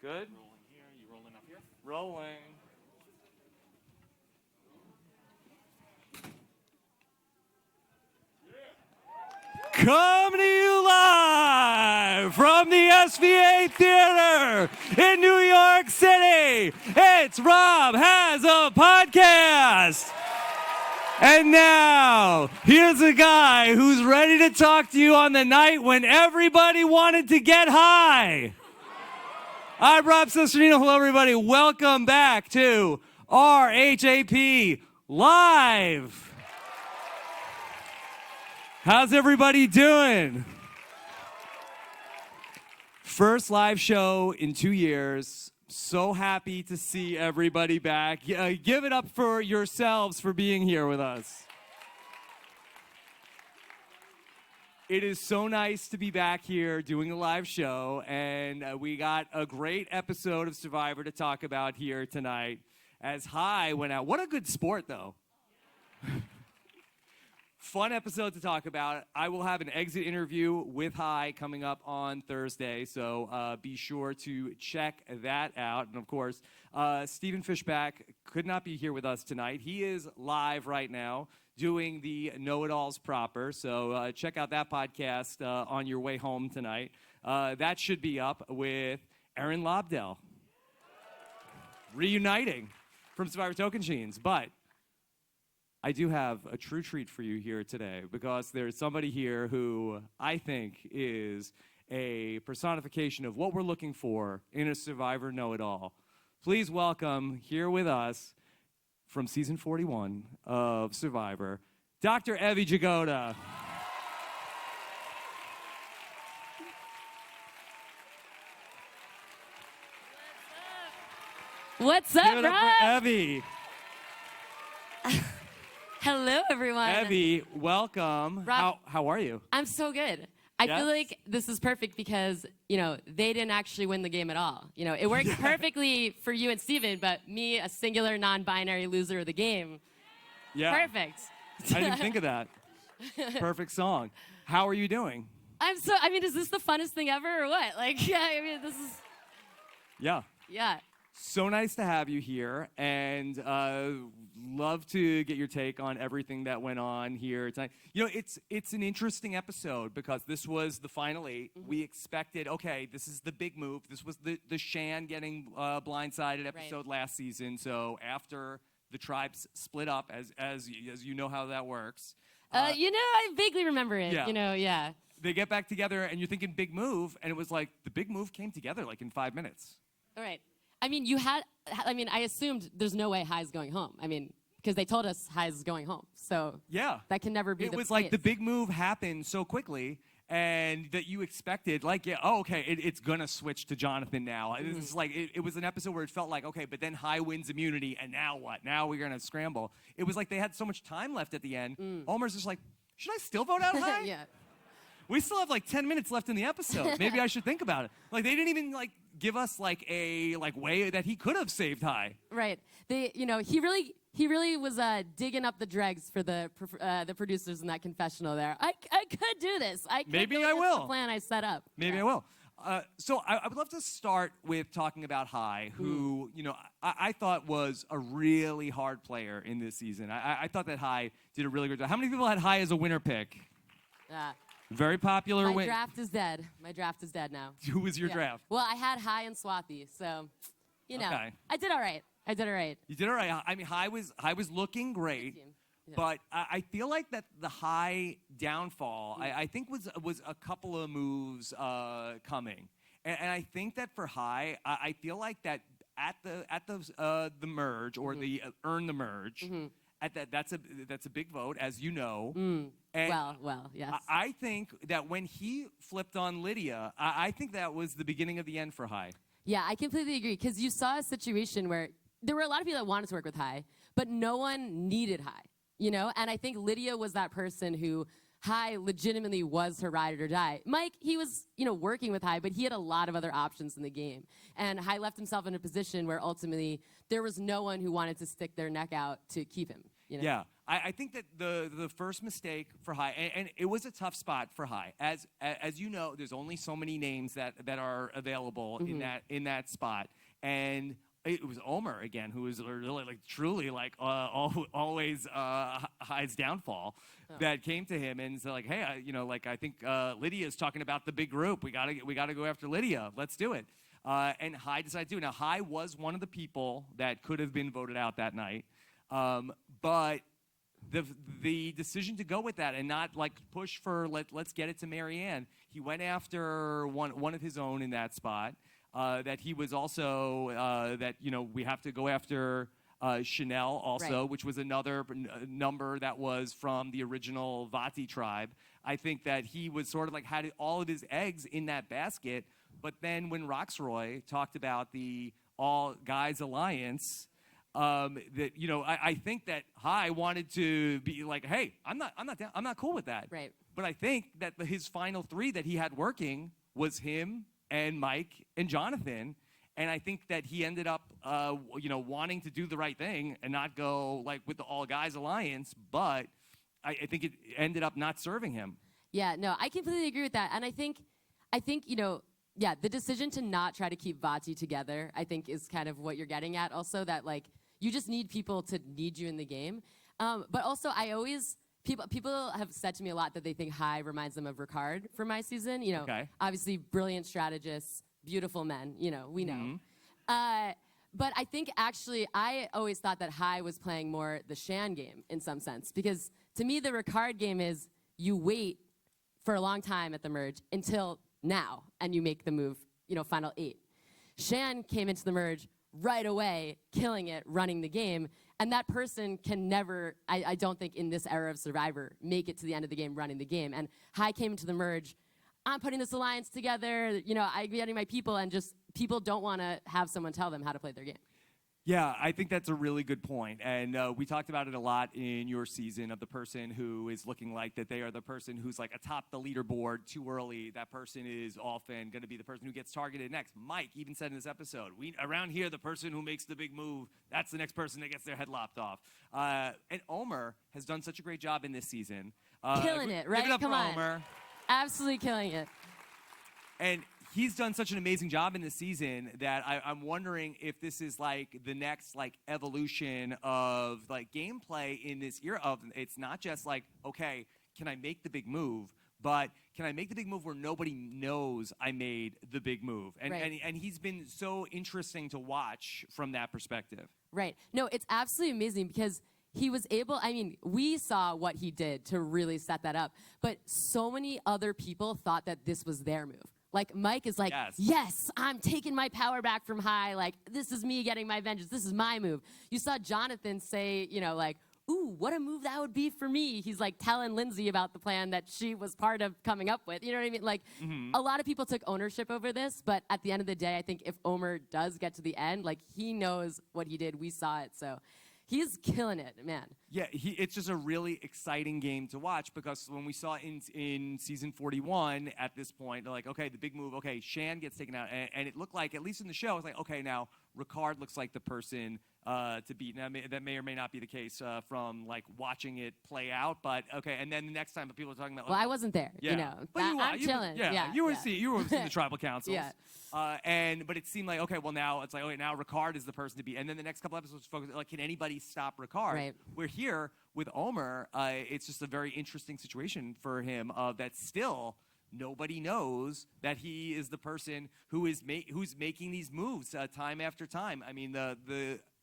Good. Rolling here. You rolling up here? Rolling. Coming to you live from the SVA Theater in New York City. It's Rob Has a Podcast. And now, here's a guy who's ready to talk to you on the night when everybody wanted to get high. I'm Rob Cesternino. Hello, everybody. Welcome back to RHAP Live. How's everybody doing? First live show in 2 years. So happy to see everybody back. Give it up for yourselves for being here with us. It is so nice to be back here doing a live show, and we got a great episode of Survivor to talk about here tonight. As High went out. What a good sport, though. Fun episode to talk about. I will have an exit interview with High coming up on Thursday, so be sure to check that out. And of course, Stephen Fishback could not be here with us tonight. He is live right now doing the Know-It-Alls proper, so check out that podcast on your way home tonight. That should be up with Aaron Lobdell, reuniting from Survivor Tocantins, but I do have a true treat for you here today because there's somebody here who I think is a personification of what we're looking for in a Survivor Know-It-All. Please welcome here with us from season 41 of Survivor, Dr. Evie Jagoda. What's up, Give it up for Rob? Evie. Hello, everyone. Evie, welcome. Rob, How are you? I'm so good. I Yes? feel like this is perfect because, they didn't actually win the game at all. It worked perfectly for you and Steven, but me, a singular non-binary loser of the game, Yeah. perfect. I didn't think of that. Perfect song. How are you doing? Is this the funnest thing ever or what? This is, Yeah. yeah. So nice to have you here, and love to get your take on everything that went on here tonight. It's an interesting episode because this was the final 8. Mm-hmm. We expected, okay, this is the big move. This was the Shan getting blindsided episode last season. So after the tribes split up, as you know how that works. I vaguely remember it. Yeah. Yeah. They get back together, and you're thinking big move, and it was like the big move came together like in 5 minutes. All right. I assumed there's no way High's going home. Because they told us High's going home. So yeah, that can never be the case. It was like the big move happened so quickly and that you expected, it's going to switch to Jonathan now. Mm-hmm. It's like it was an episode where it felt like, okay, but then High wins immunity, and now what? Now we're going to scramble. It was like they had so much time left at the end. Almer's just like, should I still vote out High? Yeah. We still have 10 minutes left in the episode. Maybe I should think about it. They didn't even give us a way that he could have saved High. Right. He really was digging up the dregs for the producers in that confessional there. I could do this. Maybe I will. The plan I set up. Maybe I will. So I would love to start with talking about High, who I thought was a really hard player in this season. I thought that High did a really good job. How many people had High as a winner pick? Very popular. My draft is dead. My draft is dead now. Who was your draft? Well, I had High and Swathi, so Okay. I did all right. You did all right. High was looking great, Yeah. but I feel like that the High downfall I think was a couple of moves coming, and I think that for High I feel like that at the merge or the earn the merge. Mm-hmm. That's a big vote, as you know. And well, yes. I think that when he flipped on Lydia, I think that was the beginning of the end for High. Yeah, I completely agree, because you saw a situation where there were a lot of people that wanted to work with High, but no one needed High, And I think Lydia was that person who High legitimately was her ride or die. Mike, he was, working with High, but he had a lot of other options in the game. And High left himself in a position where ultimately there was no one who wanted to stick their neck out to keep him. You know? Yeah, I think that the first mistake for High, and it was a tough spot for High. As you know, there's only so many names that are available in that spot, and it was Omer again, who was really like truly like always High's downfall, that came to him and said like, hey, I think Lydia's talking about the big group. We gotta go after Lydia. Let's do it. And High decided to do it. Now High was one of the people that could have been voted out that night. But the decision to go with that and not like push for let's get it to Marianne, he went after one of his own in that spot. That he was also that we have to go after Chanel also, which was another number that was from the original Vati tribe. I think that he was sort of like had all of his eggs in that basket. But then when Roxroy talked about the All Guys Alliance. That I think that High wanted to be like, hey, I'm not cool with that. Right. But I think that his final three that he had working was him and Mike and Jonathan, and I think that he ended up wanting to do the right thing and not go like with the All Guys Alliance. But I think it ended up not serving him. Yeah. No, I completely agree with that, and I think the decision to not try to keep Vati together, I think, is kind of what you're getting at. Also, that like. You just need people to need you in the game. But also, people have said to me a lot that they think High reminds them of Ricard from my season. Obviously brilliant strategists, beautiful men, we know. But I think actually, I always thought that High was playing more the Shan game in some sense. Because to me, the Ricard game is you wait for a long time at the merge until now, and you make the move, final 8. Shan came into the merge right away, killing it, running the game. And that person can never, I don't think in this era of Survivor, make it to the end of the game running the game. And High came into the merge, I'm putting this alliance together, I'm getting my people, and just people don't want to have someone tell them how to play their game. Yeah, I think that's a really good point. And we talked about it a lot in your season of the person who is looking like that they are the person who's like atop the leaderboard too early. That person is often going to be the person who gets targeted next. Mike even said in this episode, around here, the person who makes the big move, that's the next person that gets their head lopped off. And Omer has done such a great job in this season. Killing it, right? Give it up Come for on. Omer. Absolutely killing it. And he's done such an amazing job in this season that I'm wondering if this is like the next like evolution of like gameplay in this era of it's not just like, okay, can I make the big move, but can I make the big move where nobody knows I made the big move? And, and he's been so interesting to watch from that perspective. Right. No, it's absolutely amazing because he was able, we saw what he did to really set that up, but so many other people thought that this was their move. Like, Mike is like, yes, I'm taking my power back from High. Like, this is me getting my vengeance. This is my move. You saw Jonathan say, like, ooh, what a move that would be for me. He's, like, telling Lindsay about the plan that she was part of coming up with. You know what I mean? Like, a lot of people took ownership over this. But at the end of the day, I think if Omer does get to the end, like, he knows what he did. We saw it. So he's killing it, man. Yeah, it's just a really exciting game to watch because when we saw in season 41 at this point, like, okay, the big move, okay, Shan gets taken out, and it looked like, at least in the show, it's like, okay, now Ricard looks like the person to beat. Now, that may or may not be the case from like watching it play out, but okay. And then the next time, people are talking about. Well, I wasn't there. But I'm chilling. You were in the tribal councils. Yeah. But it seemed like okay, well now it's like okay, now Ricard is the person to beat. And then the next couple episodes focus like, can anybody stop Ricard? Right. We're here with Omer. It's just a very interesting situation for him. That still. Nobody knows that he is the person who is who's making these moves time after time. I mean,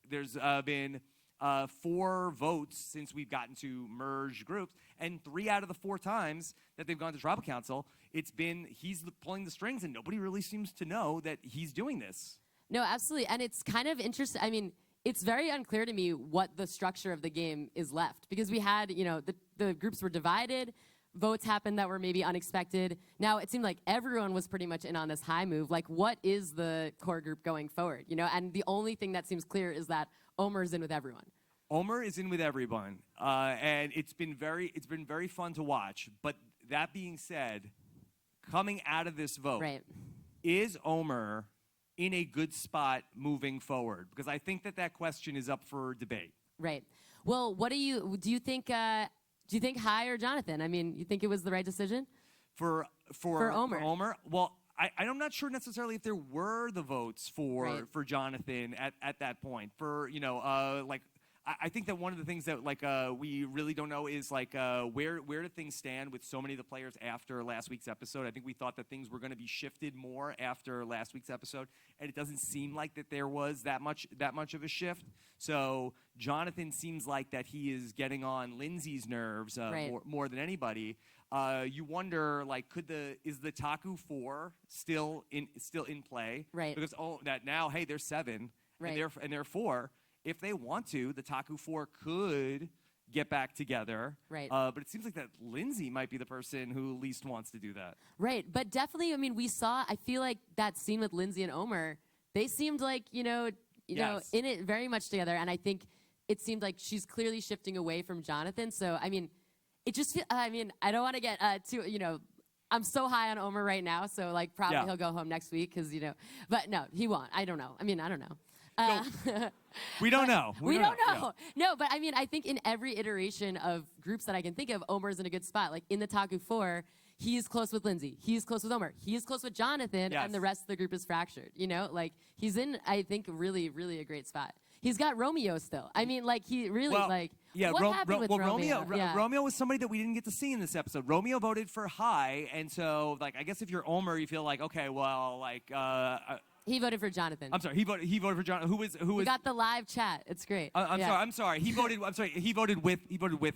there's been 4 votes since we've gotten to merge groups, and 3 out of the 4 times that they've gone to tribal council, it's been he's pulling the strings, and nobody really seems to know that he's doing this. No, absolutely, and it's kind of interesting. I mean, it's very unclear to me what the structure of the game is left because we had, the groups were divided. Votes happened that were maybe unexpected. Now, it seemed like everyone was pretty much in on this High move. Like, what is the core group going forward? And the only thing that seems clear is that Omer's in with everyone. Omer is in with everyone, and it's been very fun to watch. But that being said, coming out of this vote, is Omer in a good spot moving forward? Because I think that question is up for debate. Right. Well, what do you think? Do you think High or Jonathan? I mean, you think it was the right decision For Omer? Well, I'm not sure necessarily if there were the votes for Jonathan at that point. I think that one of the things that we really don't know is where do things stand with so many of the players after last week's episode. I think we thought that things were going to be shifted more after last week's episode, and it doesn't seem like that there was that much of a shift. So Jonathan seems like that he is getting on Lindsay's nerves more than anybody. You wonder, is the Taku 4 still in play? Right. Because that now, hey, they're 7 and they're 4. If they want to, the Taku 4 could get back together. Right. But it seems like that Lindsay might be the person who least wants to do that. Right. But definitely, I mean, I feel like that scene with Lindsay and Omer, they seemed like, you know, in it very much together. And I think it seemed like she's clearly shifting away from Jonathan. So, I mean, it just, I don't want to get too, I'm so high on Omer right now. So, probably he'll go home next week because, but no, he won't. I don't know. I mean, I don't know. We don't know. We don't know. No, but I mean, I think in every iteration of groups that I can think of, Omer's in a good spot. Like in the Taku 4, he's close with Lindsay. He's close with Omer. He's close with Jonathan, and the rest of the group is fractured. He's in, I think, really, really a great spot. He's got Romeo still. I mean, he really, what happened with Romeo? Romeo was somebody that we didn't get to see in this episode. Romeo voted for High, and so, I guess if you're Omer, you feel like, okay, well, he voted for Jonathan. I'm sorry. He voted for Jonathan. Who was? We got the live chat. It's great. I'm sorry. He voted. I'm sorry. He voted with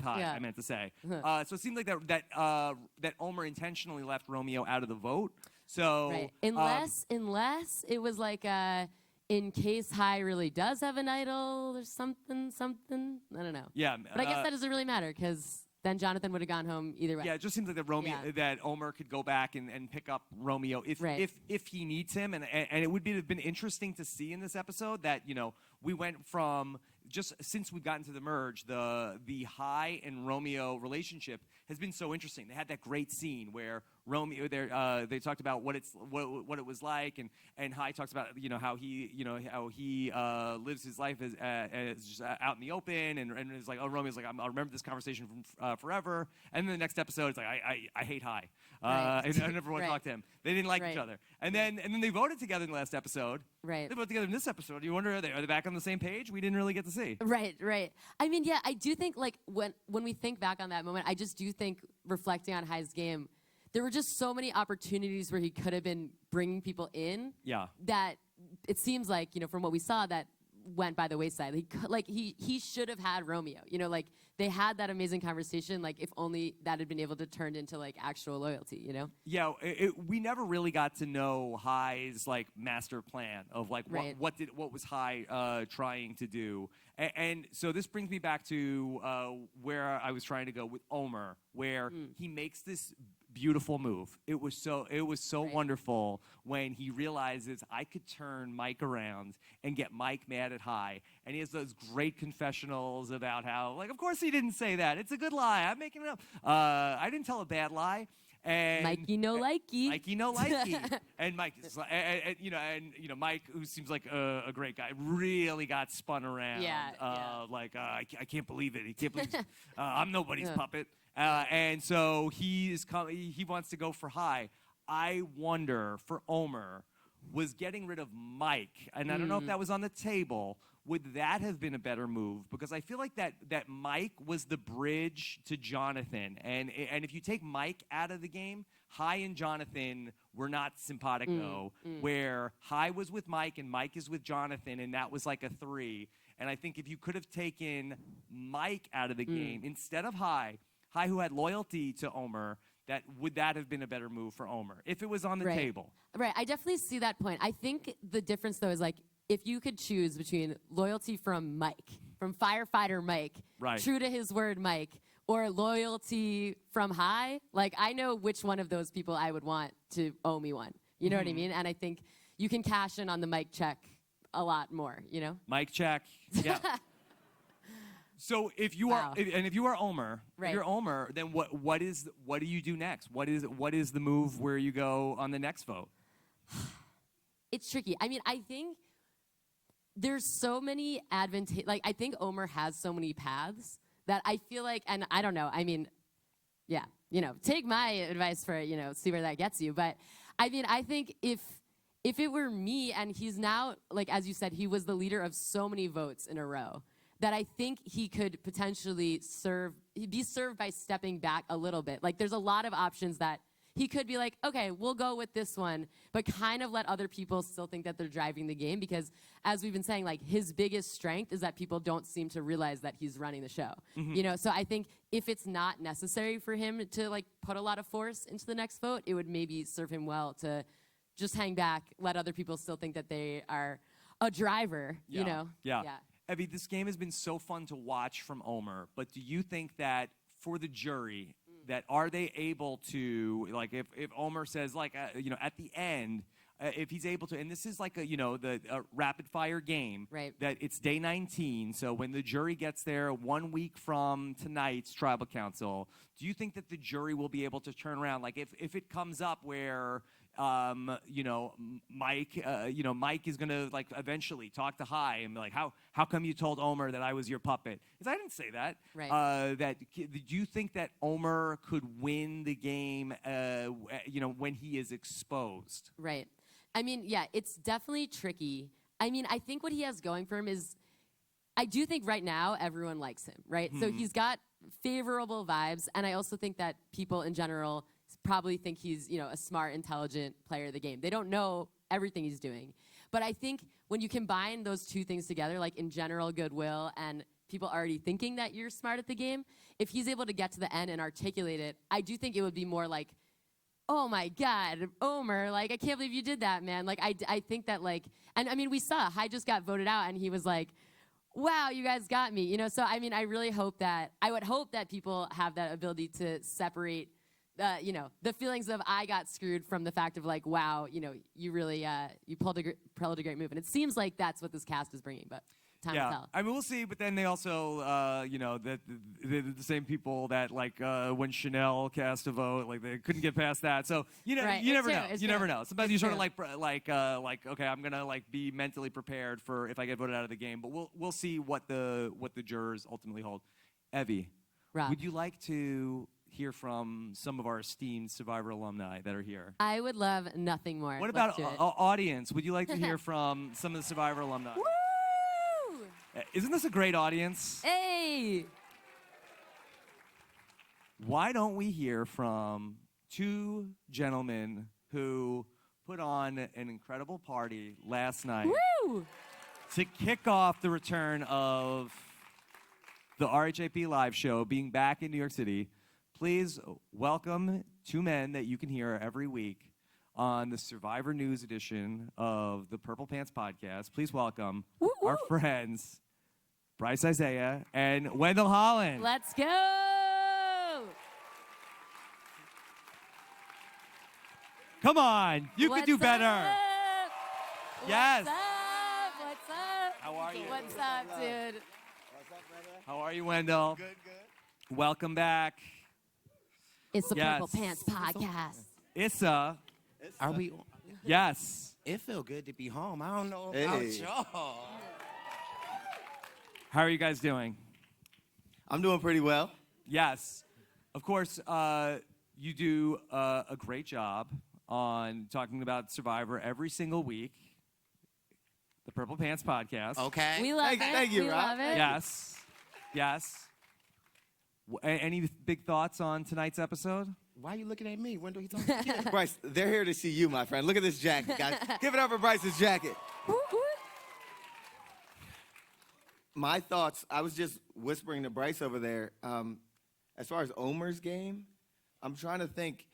High. Yeah. I meant to say. So it seemed like that Omer intentionally left Romeo out of the vote. So unless it was in case High really does have an idol or something. I don't know. Yeah. But I guess that doesn't really matter because then Jonathan would have gone home either way. Yeah, it just seems like that Omer could go back and pick up Romeo if he needs him, and it would have been interesting to see in this episode that we went from just since we've gotten to the merge, the High and Romeo relationship has been so interesting. They had that great scene where Romeo they talked about what it was like, and High talks about how he lives his life as just out in the open, and it's like, oh, Romeo's like, I'll remember this conversation from forever. And then the next episode, it's like I hate High. I never want to talk to him. They didn't like each other, and then they voted together in the last episode. Right. They voted together in this episode. You wonder, are they back on the same page? We didn't really get to see. Right. I mean, yeah, I do think when we think back on that moment, I just do think reflecting on High's game, there were just so many opportunities where he could have been bringing people in. Yeah. That it seems like from what we saw that went by the wayside. He should have had Romeo. They had that amazing conversation. If only that had been able to turn into actual loyalty. Yeah, we never really got to know High's master plan of what was High trying to do. And so this brings me back to where I was trying to go with Omer, where he makes this beautiful move. It was so wonderful when he realizes I could turn Mike around and get Mike mad at High, and he has those great confessionals about how of course he didn't say that. It's a good lie. I'm making it up. I didn't tell a bad lie. And Mikey no likey. And Mike is Mike, who seems like a great guy, really got spun around. I can't believe it. He can't believe I'm nobody's puppet. And so he wants to go for High. I wonder for Omer, was getting rid of Mike, and I don't know if that was on the table, would that have been a better move? Because I feel like that Mike was the bridge to Jonathan, and if you take Mike out of the game, High and Jonathan were not simpatico, where High was with Mike and Mike is with Jonathan, and that was like a 3. And I think if you could have taken Mike out of the game instead of High, who had loyalty to Omer, would that have been a better move for Omer if it was on the table? Right. I definitely see that point. I think the difference, though, is if you could choose between loyalty from Mike, from firefighter Mike, true to his word Mike, or loyalty from High, I know which one of those people I would want to owe me one. You know what I mean? And I think you can cash in on the Mike check a lot more, Mike check, yeah. So if you are Omer, if you're Omer, then what do you do next? What is the move where you go on the next vote? It's tricky. I mean, I think there's so many like, I think Omer has so many paths that I feel like, and I don't know, I mean, yeah, take my advice for it, see where that gets you. But I mean, I think if it were me, and he's now, like, as you said, he was the leader of so many votes in a row, that I think he could potentially be served by stepping back a little bit. Like, there's a lot of options that he could be like, okay, we'll go with this one, but kind of let other people still think that they're driving the game, because as we've been saying, like, his biggest strength is that people don't seem to realize that he's running the show. So I think if it's not necessary for him to, like, put a lot of force into the next vote, it would maybe serve him well to just hang back, let other people still think that they are a driver, Yeah. Evie, this game has been so fun to watch from Omer, but do you think that for the jury, that are they able to, like, if Omer says, like, at the end, if he's able to, and this is like the rapid fire game, right? That it's day 19, so when the jury gets there 1 week from tonight's tribal council, do you think that the jury will be able to turn around, like, if it comes up where Mike is gonna, like, eventually talk to High and be like, how come you told Omer that I was your puppet? Because I didn't say that. Right. Do you think that Omer could win the game? When he is exposed. Right. I mean, yeah, it's definitely tricky. I mean, I think what he has going for him is, I do think right now everyone likes him, right? So he's got favorable vibes, and I also think that people in general probably think he's, a smart, intelligent player of the game. They don't know everything he's doing. But I think when you combine those two things together, like in general goodwill and people already thinking that you're smart at the game, if he's able to get to the end and articulate it, I do think it would be more like, oh my God, Omer, like, I can't believe you did that, man. Like, I think that, like, and I mean, we saw High just got voted out, and he was like, wow, you guys got me, So, I mean, I would hope that people have that ability to separate, the feelings of I got screwed from the fact of, like, wow, you really, you pulled a great move. And it seems like that's what this cast is bringing, but time will tell. I mean, we'll see, but then they also, the same people that, like, when Chanel cast a vote, like, they couldn't get past that. So, you never know. You never know. Sometimes you sort of like, okay, I'm gonna, like, be mentally prepared for if I get voted out of the game. But we'll see what the jurors ultimately hold. Evie, Rob, would you like to hear from some of our esteemed Survivor alumni that are here? I would love nothing more. What about audience? Would you like to hear from some of the Survivor alumni? Woo! Isn't this a great audience? Hey! Why don't we hear from two gentlemen who put on an incredible party last night Woo! to kick off the return of the RHAP Live show, being back in New York City. Please welcome two men that you can hear every week on the Survivor News edition of the Purple Pants Podcast. Please welcome our friends, Bryce Isaiah and Wendell Holland. Let's go! Come on, you can do better. Up? Yes. What's up? What's up? How are you? What's up, dude? What's up, brother? How are you, Wendell? Good. Welcome back. It's the Yes. Purple Pants Podcast. Issa. Are we? Yes. It feel good to be home. I don't know Hey. about y'all. How are you guys doing? I'm doing pretty well. Yes. Of course, you do a great job on talking about Survivor every single week. The Purple Pants Podcast. Okay. We love it. Thank you, we Rob. love it. Yes. Yes. Any big thoughts on tonight's episode? Why are you looking at me? When do he talk to you? Bryce, they're here to see you, my friend. Look at this jacket, guys. Give it up for Bryce's jacket. Woo, woo. My thoughts, I was just whispering to Bryce over there. As far as Omer's game, I'm trying to think.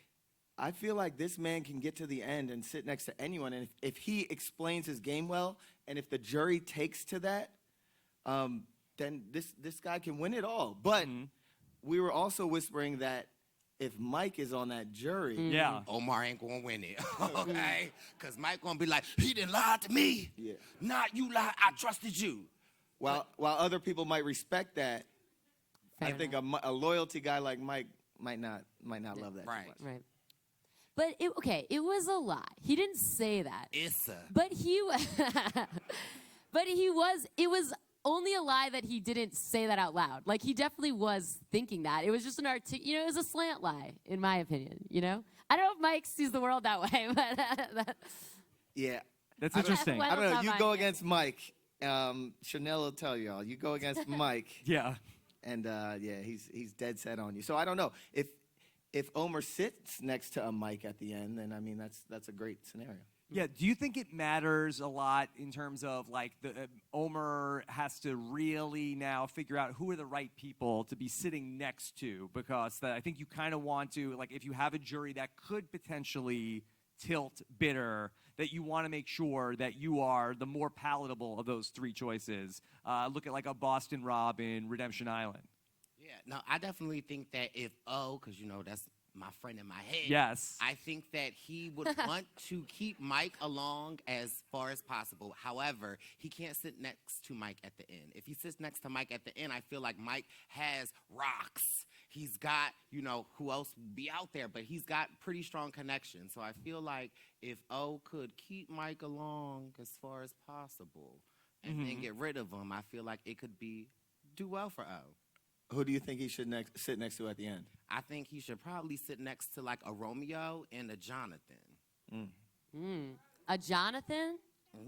I feel like this man can get to the end and sit next to anyone. And if he explains his game well, and if the jury takes to that, then this guy can win it all. But we were also whispering that if Mike is on that jury, Yeah. Omar ain't gonna win it, okay? Because Mike gonna be like, he didn't lie to me. Yeah. Not you lie. I trusted you. while other people might respect that, I think a loyalty guy like Mike might not love that. too Right. much. Right. But it was a lie. He didn't say that. Issa. But he But it was only a lie that he didn't say that out loud. Like, he definitely was thinking that. It was just it was a slant lie, in my opinion, you know? I don't know if Mike sees the world that way, but... Yeah. That's interesting. I don't know. You go against Mike. Chanel will tell y'all. You go against Mike. Yeah. And, he's dead set on you. So I don't know. If Omer sits next to a Mike at the end, then, I mean, that's a great scenario. Yeah, do you think it matters a lot in terms of, like, Omer has to really now figure out who are the right people to be sitting next to? Because I think you kind of want to, like, if you have a jury that could potentially tilt bitter, that you want to make sure that you are the more palatable of those three choices. Look at, like, a Boston Rob in Redemption Island. Yeah, no, I definitely think that if because, you know, that's my friend in my head. Yes. I think that he would want to keep Mike along as far as possible. However, he can't sit next to Mike at the end. If he sits next to Mike at the end, I feel like Mike has rocks. He's got, you know, who else would be out there, but he's got pretty strong connections. So I feel like if O could keep Mike along as far as possible and then get rid of him, I feel like it could do well for O. Who do you think he should sit next to at the end? I think he should probably sit next to like a Romeo and a Jonathan. A Jonathan?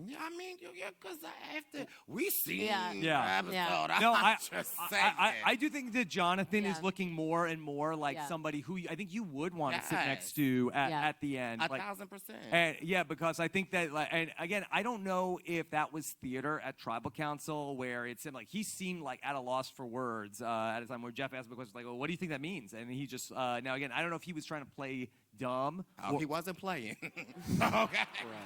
Yeah, I mean, because after we see Yeah. episode, No, I'm just saying. I do think that Jonathan is looking more and more like somebody who I think you would want to sit next to at the end. 1,000%. And because I think that, like, and again, I don't know if that was theater at Tribal Council where it seemed like he seemed like at a loss for words at a time where Jeff asked him a question like, well, what do you think that means? And he just, now again, I don't know if he was trying to play dumb. He wasn't playing. Okay.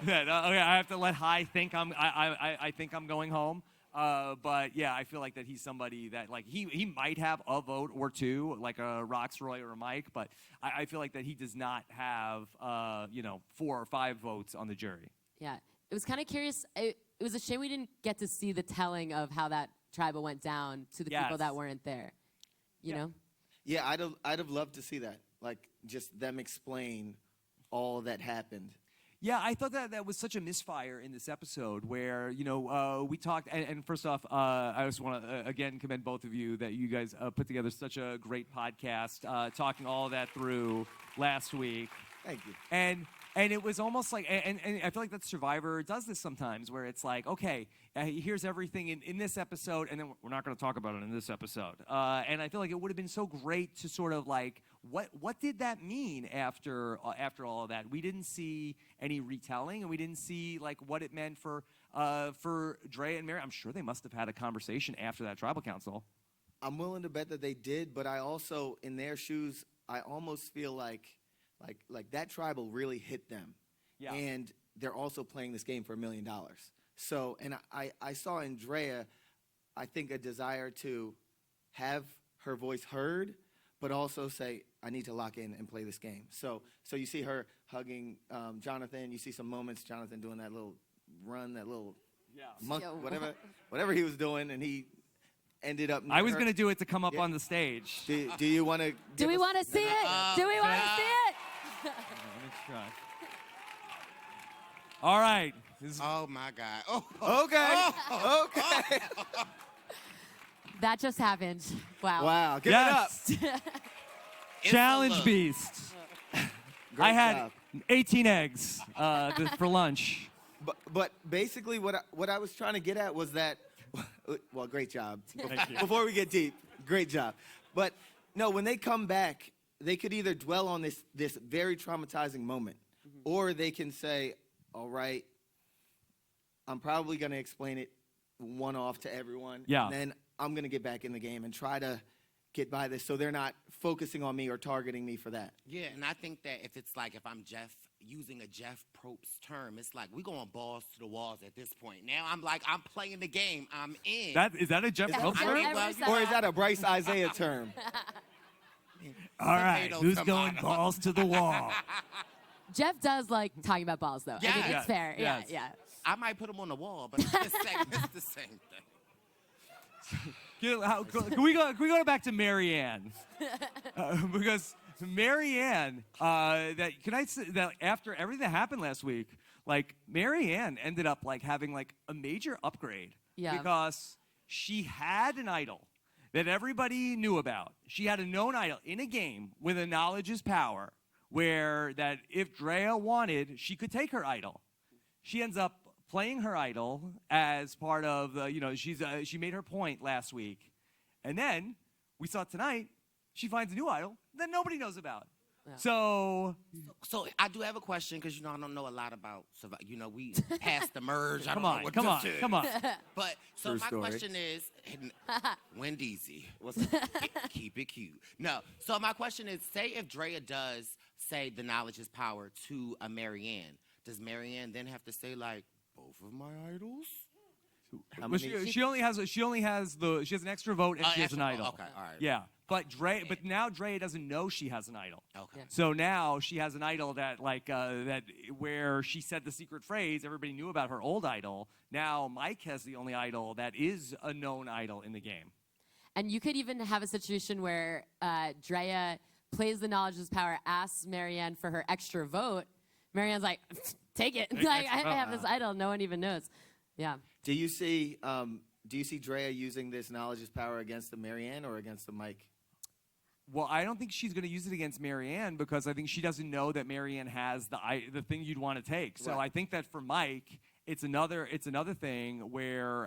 Okay, I have to let High think I think I'm going home. But yeah, I feel like that he's somebody that like he might have a vote or two, like a Roxroy or a Mike, but I feel like that he does not have 4 or 5 votes on the jury. Yeah, it was kind of curious. It was a shame we didn't get to see the telling of how that tribal went down to the people that weren't there. You know? Yeah, I'd have loved to see that. Like, just them explain all that happened. Yeah, I thought that was such a misfire in this episode where, we talked, and first off, I just want to, again, commend both of you that you guys put together such a great podcast, talking all of that through last week. Thank you. And it was almost like, and I feel like that Survivor does this sometimes, where it's like, okay, here's everything in this episode, and then we're not going to talk about it in this episode. And I feel like it would have been so great to sort of like, what did that mean after all of that? We didn't see any retelling, and we didn't see like what it meant for Dre and Mary. I'm sure they must have had a conversation after that tribal council. I'm willing to bet that they did, but I also, in their shoes, I almost feel like that tribal really hit them. Yeah. And they're also playing this game for $1 million. So, and I saw in Drea, I think, a desire to have her voice heard, but also say, I need to lock in and play this game. So you see her hugging Jonathan. You see some moments, Jonathan doing that little run, that little monk, whatever he was doing, and he ended up near I was her. going to do it to come up on the stage. Do you want to? Do we want to see it? Do we want to see it? Let me try. All right. Oh, my God. Oh. Okay. That just happened. Wow. Wow. Give it up. Challenge Beast. Great I had job. 18 eggs for lunch. But basically, what I was trying to get at was that. Well, great job. Thank you. Before we get deep, great job. But no, when they come back, they could either dwell on this very traumatizing moment, or they can say, all right, I'm probably going to explain it one-off to everyone, Yeah. and then I'm going to get back in the game and try to get by this so they're not focusing on me or targeting me for that. Yeah, and I think that if it's like if I'm Jeff, using a Jeff Probst term, it's like we're going balls to the walls at this point. Now I'm playing the game. I'm in. Is that a Jeff Probst I term? never said Or is that a Bryce Isaiah term? All right, Tomato, who's tomato. going balls to the wall? Jeff does like talking about balls, though. I mean, Yeah. it's fair. Yes. Yeah. I might put him on the wall, but it's the same thing. Can we go back to Marianne? Because Marianne, that after everything that happened last week, like Marianne ended up like having like a major upgrade because she had an idol that everybody knew about. She had a known idol in a game with a knowledge is power, where that if Drea wanted, she could take her idol. She ends up playing her idol as part of the, she made her point last week. And then we saw tonight, she finds a new idol that nobody knows about. Yeah. So I do have a question because I don't know a lot about we passed the merge. I don't come know on. But so True my story. question is, Wendy's, keep it cute. No. So my question is, say if Drea does say the knowledge is power to a Marianne, does Marianne then have to say like both of my idols? She only has an extra vote and she has an idol. Okay, all right. Yeah. But now Drea doesn't know she has an idol. Okay. Yeah. So now she has an idol that that where she said the secret phrase, everybody knew about her old idol. Now Mike has the only idol that is a known idol in the game. And you could even have a situation where Drea plays the knowledge is power, asks Marianne for her extra vote. Marianne's like, take it. Like, I have this idol, no one even knows. Yeah. Do you see Drea using this knowledge is power against the Marianne or against the Mike? Well, I don't think she's going to use it against Marianne because I think she doesn't know that Marianne has the thing you'd want to take. So I think that for Mike, it's another thing where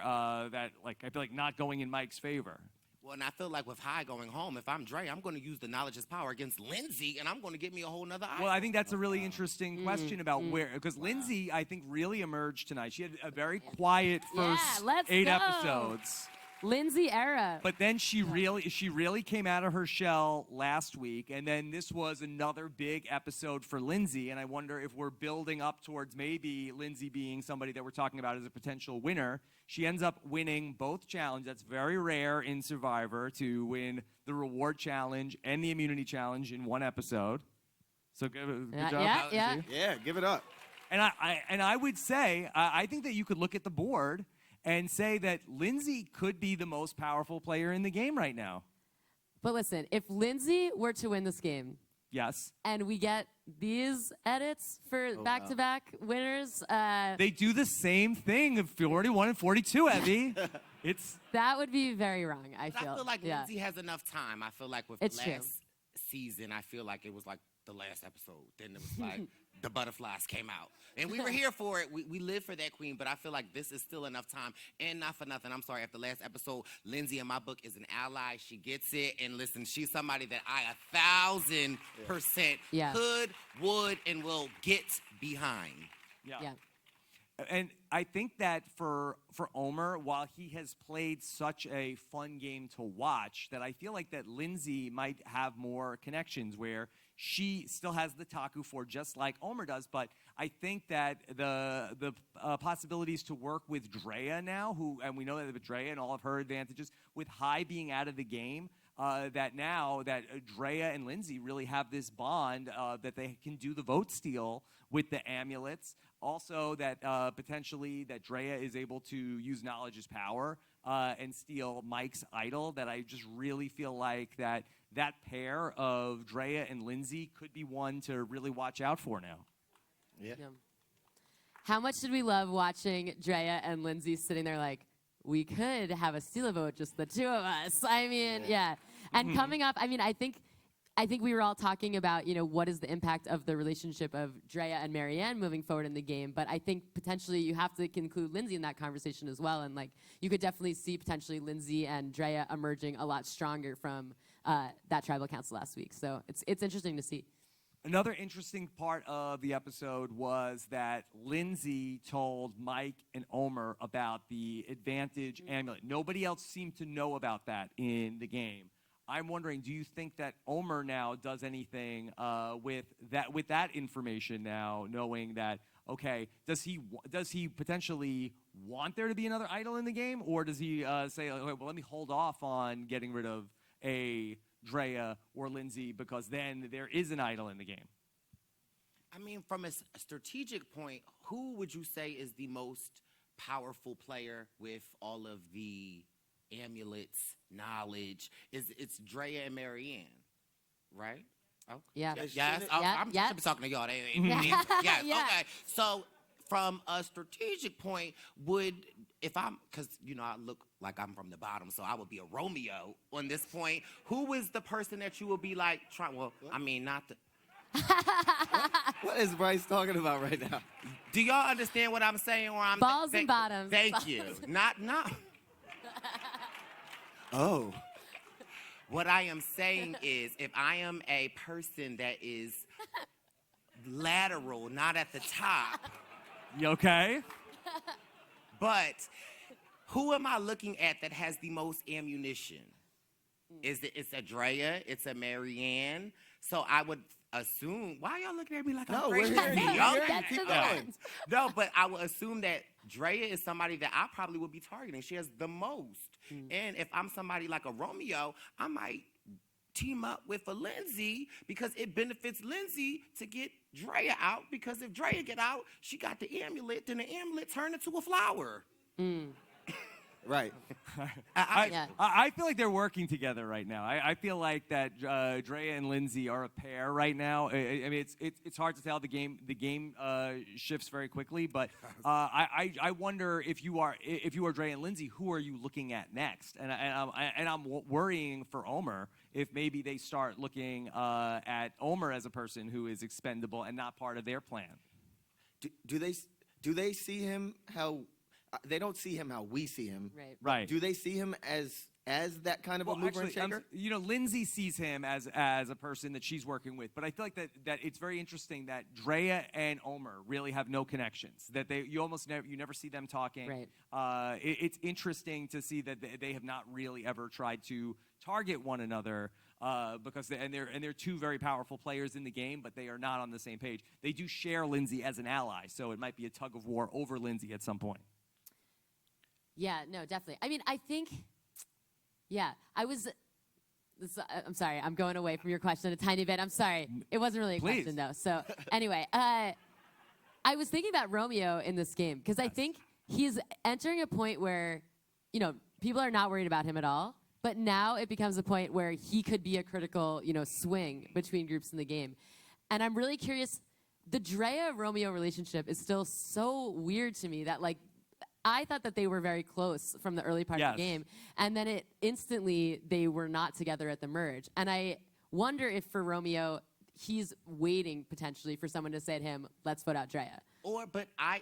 that like I feel like not going in Mike's favor. Well, and I feel like with High going home, if I'm Dre, I'm going to use the knowledge is power against Lindsay, and I'm going to get me a whole nother idol. Well, I think that's a really interesting question about where, because Lindsay, I think, really emerged tonight. She had a very quiet first 8 episodes. Lindsay era. But then she really came out of her shell last week, and then this was another big episode for Lindsay, and I wonder if we're building up towards maybe Lindsay being somebody that we're talking about as a potential winner. She ends up winning both challenges. That's very rare in Survivor to win the reward challenge and the immunity challenge in one episode. So good job. Yeah, give it up. And I would say I think that you could look at the board and say that Lindsay could be the most powerful player in the game right now. But listen, if Lindsay were to win this game, yes, and we get these edits for back-to-back winners, they do the same thing of 41 and 42, Evie. That would be very wrong, I feel. I feel like Lindsay has enough time. I feel like with the last season, I feel like it was like the last episode. Then it was like the butterflies came out. And we were here for it. We live for that queen, but I feel like this is still enough time. And not for nothing, I'm sorry, after last episode, Lindsay in my book is an ally. She gets it. And listen, she's somebody that I 1,000% could, would, and will get behind. Yeah. And I think that for Omer, while he has played such a fun game to watch, that I feel like that Lindsay might have more connections where she still has the Taku for just like Omer does, but I think that the possibilities to work with Drea now, and we know that with Drea and all of her advantages, with High being out of the game, that now that Drea and Lindsay really have this bond that they can do the vote steal with the amulets. Also, that potentially that Drea is able to use knowledge as power and steal Mike's idol. That I just really feel like that pair of Drea and Lindsay could be one to really watch out for now. Yeah. How much did we love watching Drea and Lindsay sitting there like, we could have a steal a vote, just the two of us. I mean, And coming up, I mean, I think we were all talking about, what is the impact of the relationship of Drea and Marianne moving forward in the game. But I think potentially you have to include Lindsay in that conversation as well. And like, you could definitely see potentially Lindsay and Drea emerging a lot stronger from that tribal council last week. So it's interesting to see. Another interesting part of the episode was that Lindsay told Mike and Omer about the advantage amulet. Nobody else seemed to know about that in the game. I'm wondering, do you think that Omer now does anything with that information now, knowing that, okay, does he potentially want there to be another idol in the game, or does he say, okay, well, let me hold off on getting rid of a Drea or Lindsay because then there is an idol in the game? I mean, from a strategic point, who would you say is the most powerful player with all of the amulets, knowledge? It's Drea and Marianne, right? Okay. Yeah. Yes. I'm talking to y'all. Yes. Okay. So from a strategic point, if I'm, because, I look like I'm from the bottom, so I would be a Romeo on this point. Who is the person that you would be like, not the... What is Bryce talking about right now? Do y'all understand what I'm saying? Or I'm Balls and bottoms. Thank you. Not. Oh. What I am saying is, if I am a person that is lateral, not at the top. You okay? But who am I looking at that has the most ammunition? It's a Drea, it's a Marianne. So I would assume, why y'all looking at me like I'm crazy? Keep going. No, but I would assume that Drea is somebody that I probably would be targeting. She has the most. And if I'm somebody like a Romeo, I might team up with a Lindsay because it benefits Lindsay to get Drea out, because if Drea get out, she got the amulet, then the amulet turned into a flower. Right. I feel like they're working together right now. I feel like that Drea and Lindsay are a pair right now. I mean, it's hard to tell. The game shifts very quickly, but I wonder if you are Drea and Lindsay, who are you looking at next? And I'm worrying for Omer if maybe they start looking at Omer as a person who is expendable and not part of their plan. Do they see him how? They don't see him how we see him. Right. Do they see him as that kind of a mover and shaker? Lindsay sees him as a person that she's working with, but I feel like that it's very interesting that Drea and Omer really have no connections. That you never see them talking. Right. It's interesting to see that they have not really ever tried to target one another. Because they're two very powerful players in the game, but they are not on the same page. They do share Lindsay as an ally, so it might be a tug of war over Lindsay at some point. Yeah, no, definitely. I mean, I think, I'm sorry, I'm going away from your question a tiny bit. I'm sorry. It wasn't really a question, though. So anyway, I was thinking about Romeo in this game because I think he's entering a point where, people are not worried about him at all. But now it becomes a point where he could be a critical, swing between groups in the game. And I'm really curious, the Drea-Romeo relationship is still so weird to me that, I thought that they were very close from the early part of the game. And then they were not together at the merge. And I wonder if for Romeo, he's waiting potentially for someone to say to him, let's vote out Drea. I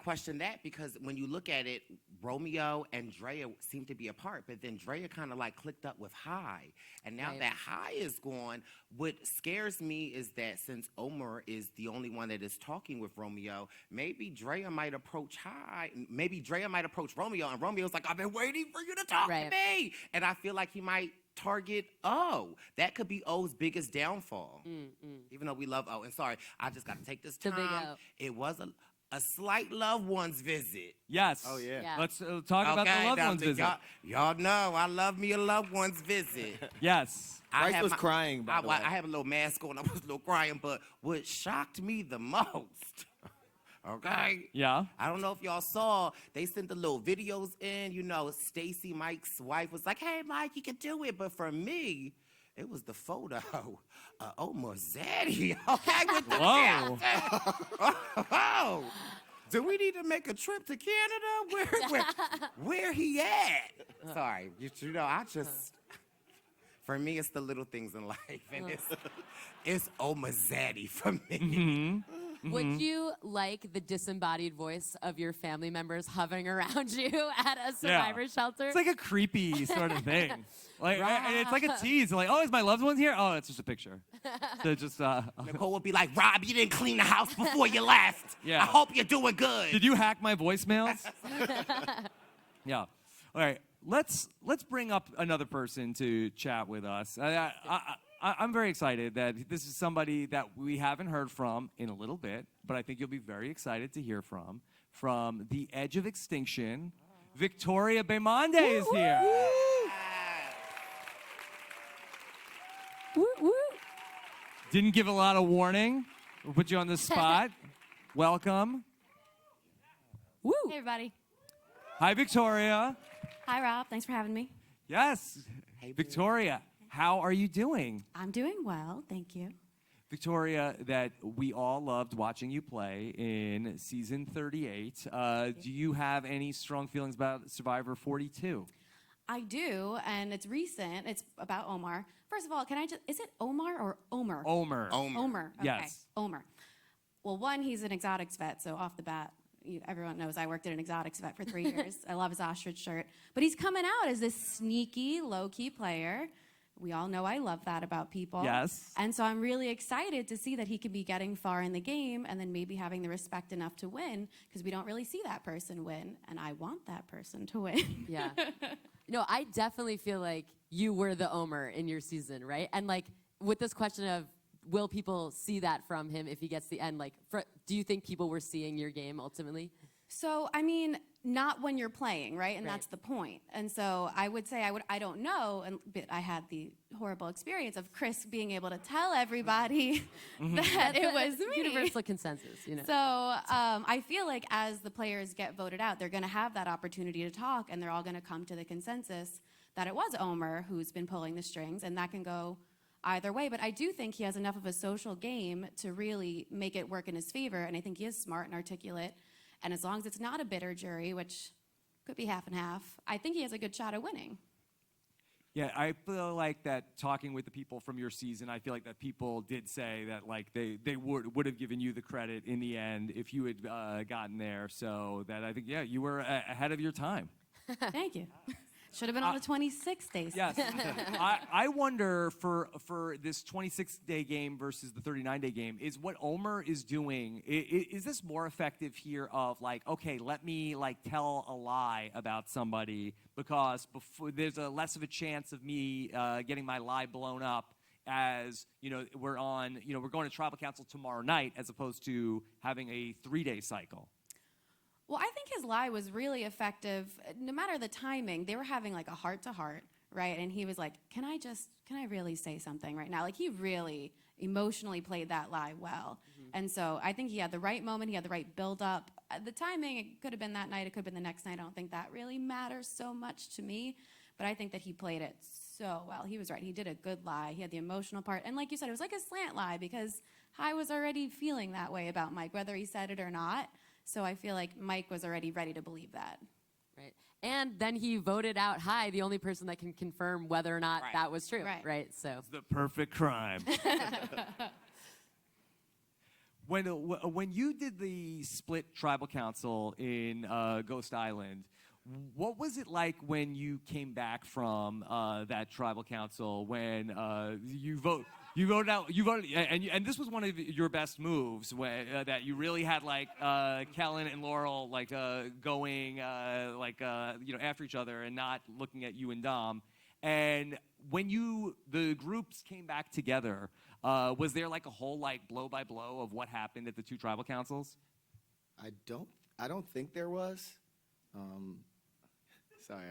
question that because when you look at it, Romeo and Drea seem to be apart, but then Drea kind of clicked up with High. And now that High is gone, what scares me is that since Omer is the only one that is talking with Romeo, maybe Drea might approach High. Maybe Drea might approach Romeo, and Romeo's like, I've been waiting for you to talk to me. And I feel like he might target O. That could be O's biggest downfall. Even though we love O. And sorry, I just got to take this time. The big O. It was a slight loved one's visit. Yes. Oh, yeah. Let's talk about the loved one's visit. Y'all know I love me a loved one's visit. Yes. Bryce was crying, by the way. I have a little mask on. I was a little crying, but what shocked me the most, okay? Yeah. I don't know if y'all saw, they sent the little videos in. Stacy, Mike's wife, was like, hey, Mike, you can do it. But for me, it was the photo of Omar Zaddy, okay, with the oh, do we need to make a trip to Canada? Where he at? Sorry, for me, it's the little things in life, and it's Omar Zaddy for me. Would you like the disembodied voice of your family members hovering around you at a survivor shelter? It's like a creepy sort of thing. It's like a tease. Oh, is my loved one here? Oh, it's just a picture. So just Nicole would be like, Rob, you didn't clean the house before you left. Yeah. I hope you're doing good. Did you hack my voicemails? Yeah. All right. Let's bring up another person to chat with us. I'm very excited that this is somebody that we haven't heard from in a little bit, but I think you'll be very excited to hear from the edge of extinction. Victoria Bemande is here. Woo, woo. Didn't give a lot of warning. We'll put you on the spot. Welcome. Woo. Hey, everybody. Hi, Victoria. Hi, Rob. Thanks for having me. Yes. Hey, Victoria, how are you doing? I'm doing well, thank you. Victoria, that we all loved watching you play in season 38. Do you have any strong feelings about Survivor 42? I do, and it's recent. It's about Omar. First of all, is it Omar or Omer? Omer. Omer. Okay. Yes. Omer. Well, one, he's an exotics vet, so off the bat, everyone knows I worked at an exotics vet for 3 years. I love his ostrich shirt. But he's coming out as this sneaky, low-key player. We all know I love that about people. Yes. And so I'm really excited to see that he could be getting far in the game and then maybe having the respect enough to win, because we don't really see that person win, and I want that person to win. Yeah. No, I definitely feel like you were the Omer in your season, right? And like with this question of will people see that from him if he gets the end, like do you think people were seeing your game ultimately? So, I mean, not when you're playing, right? And Right. that's the point. And so I would say I don't know, but I had the horrible experience of Chris being able to tell everybody that it was me. Universal consensus, you know. So I feel like as the players get voted out, they're going to have that opportunity to talk, and they're all going to come to the consensus that it was Omer who's been pulling the strings, and that can go either way. But I do think he has enough of a social game to really make it work in his favor, and I think he is smart and articulate. And as long as it's not a bitter jury, which could be half and half, I think he has a good shot at winning. Yeah, I feel like that talking with the people from your season, I feel like that people did say that like they would have given you the credit in the end if you had gotten there. So that I think, yeah, you were ahead of your time. Thank you. Should have been on the 26 days. Yes. I wonder for this 26-day game versus the 39-day game, is what Omer is doing, is this more effective here of like, okay, let me like tell a lie about somebody because there's a less of a chance of me getting my lie blown up as, we're going to tribal council tomorrow night as opposed to having a 3-day cycle? Well, I think his lie was really effective. No matter the timing, they were having like a heart-to-heart, right? And he was like, can I really say something right now? Like, he really emotionally played that lie well. And so I think he had the right moment. He had the right build-up. The timing, it could have been that night. It could have been the next night. I don't think that really matters so much to me. But I think that he played it so well. He was right. He did a good lie. He had the emotional part. And like you said, it was like a slant lie because I was already feeling that way about Mike, whether he said it or not. So I feel like Mike was already ready to believe that. Right. And then he voted out Hai, the only person that can confirm whether or not that was true. Right. So It's the perfect crime. When you did the split tribal council in Ghost Island, what was it like when you came back from that tribal council when you voted out, and this was one of your best moves that you really had like Kellen and Laurel like going after each other and not looking at you and Dom. And when the groups came back together, was there like a whole like blow by blow of what happened at the two tribal councils? I don't think there was. Sorry,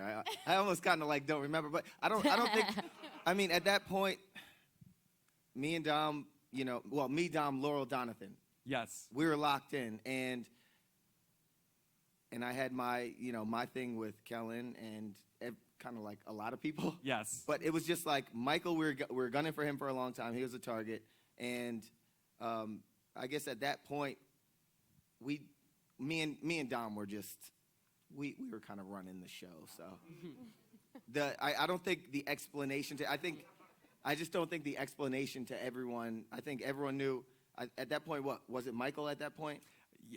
I almost kind of like don't remember, but I don't think. I mean, at that point, me and Dom, me, Dom, Laurel, Donathan. Yes. We were locked in, and I had my thing with Kellen and kind of like a lot of people. Yes. But it was just like Michael. We were gunning for him for a long time. He was a target, and I guess at that point, me and Dom were just. We were kind of running the show, so I don't think the explanation I just don't think the explanation to everyone. I think everyone knew at that point. What was it, Michael? At that point,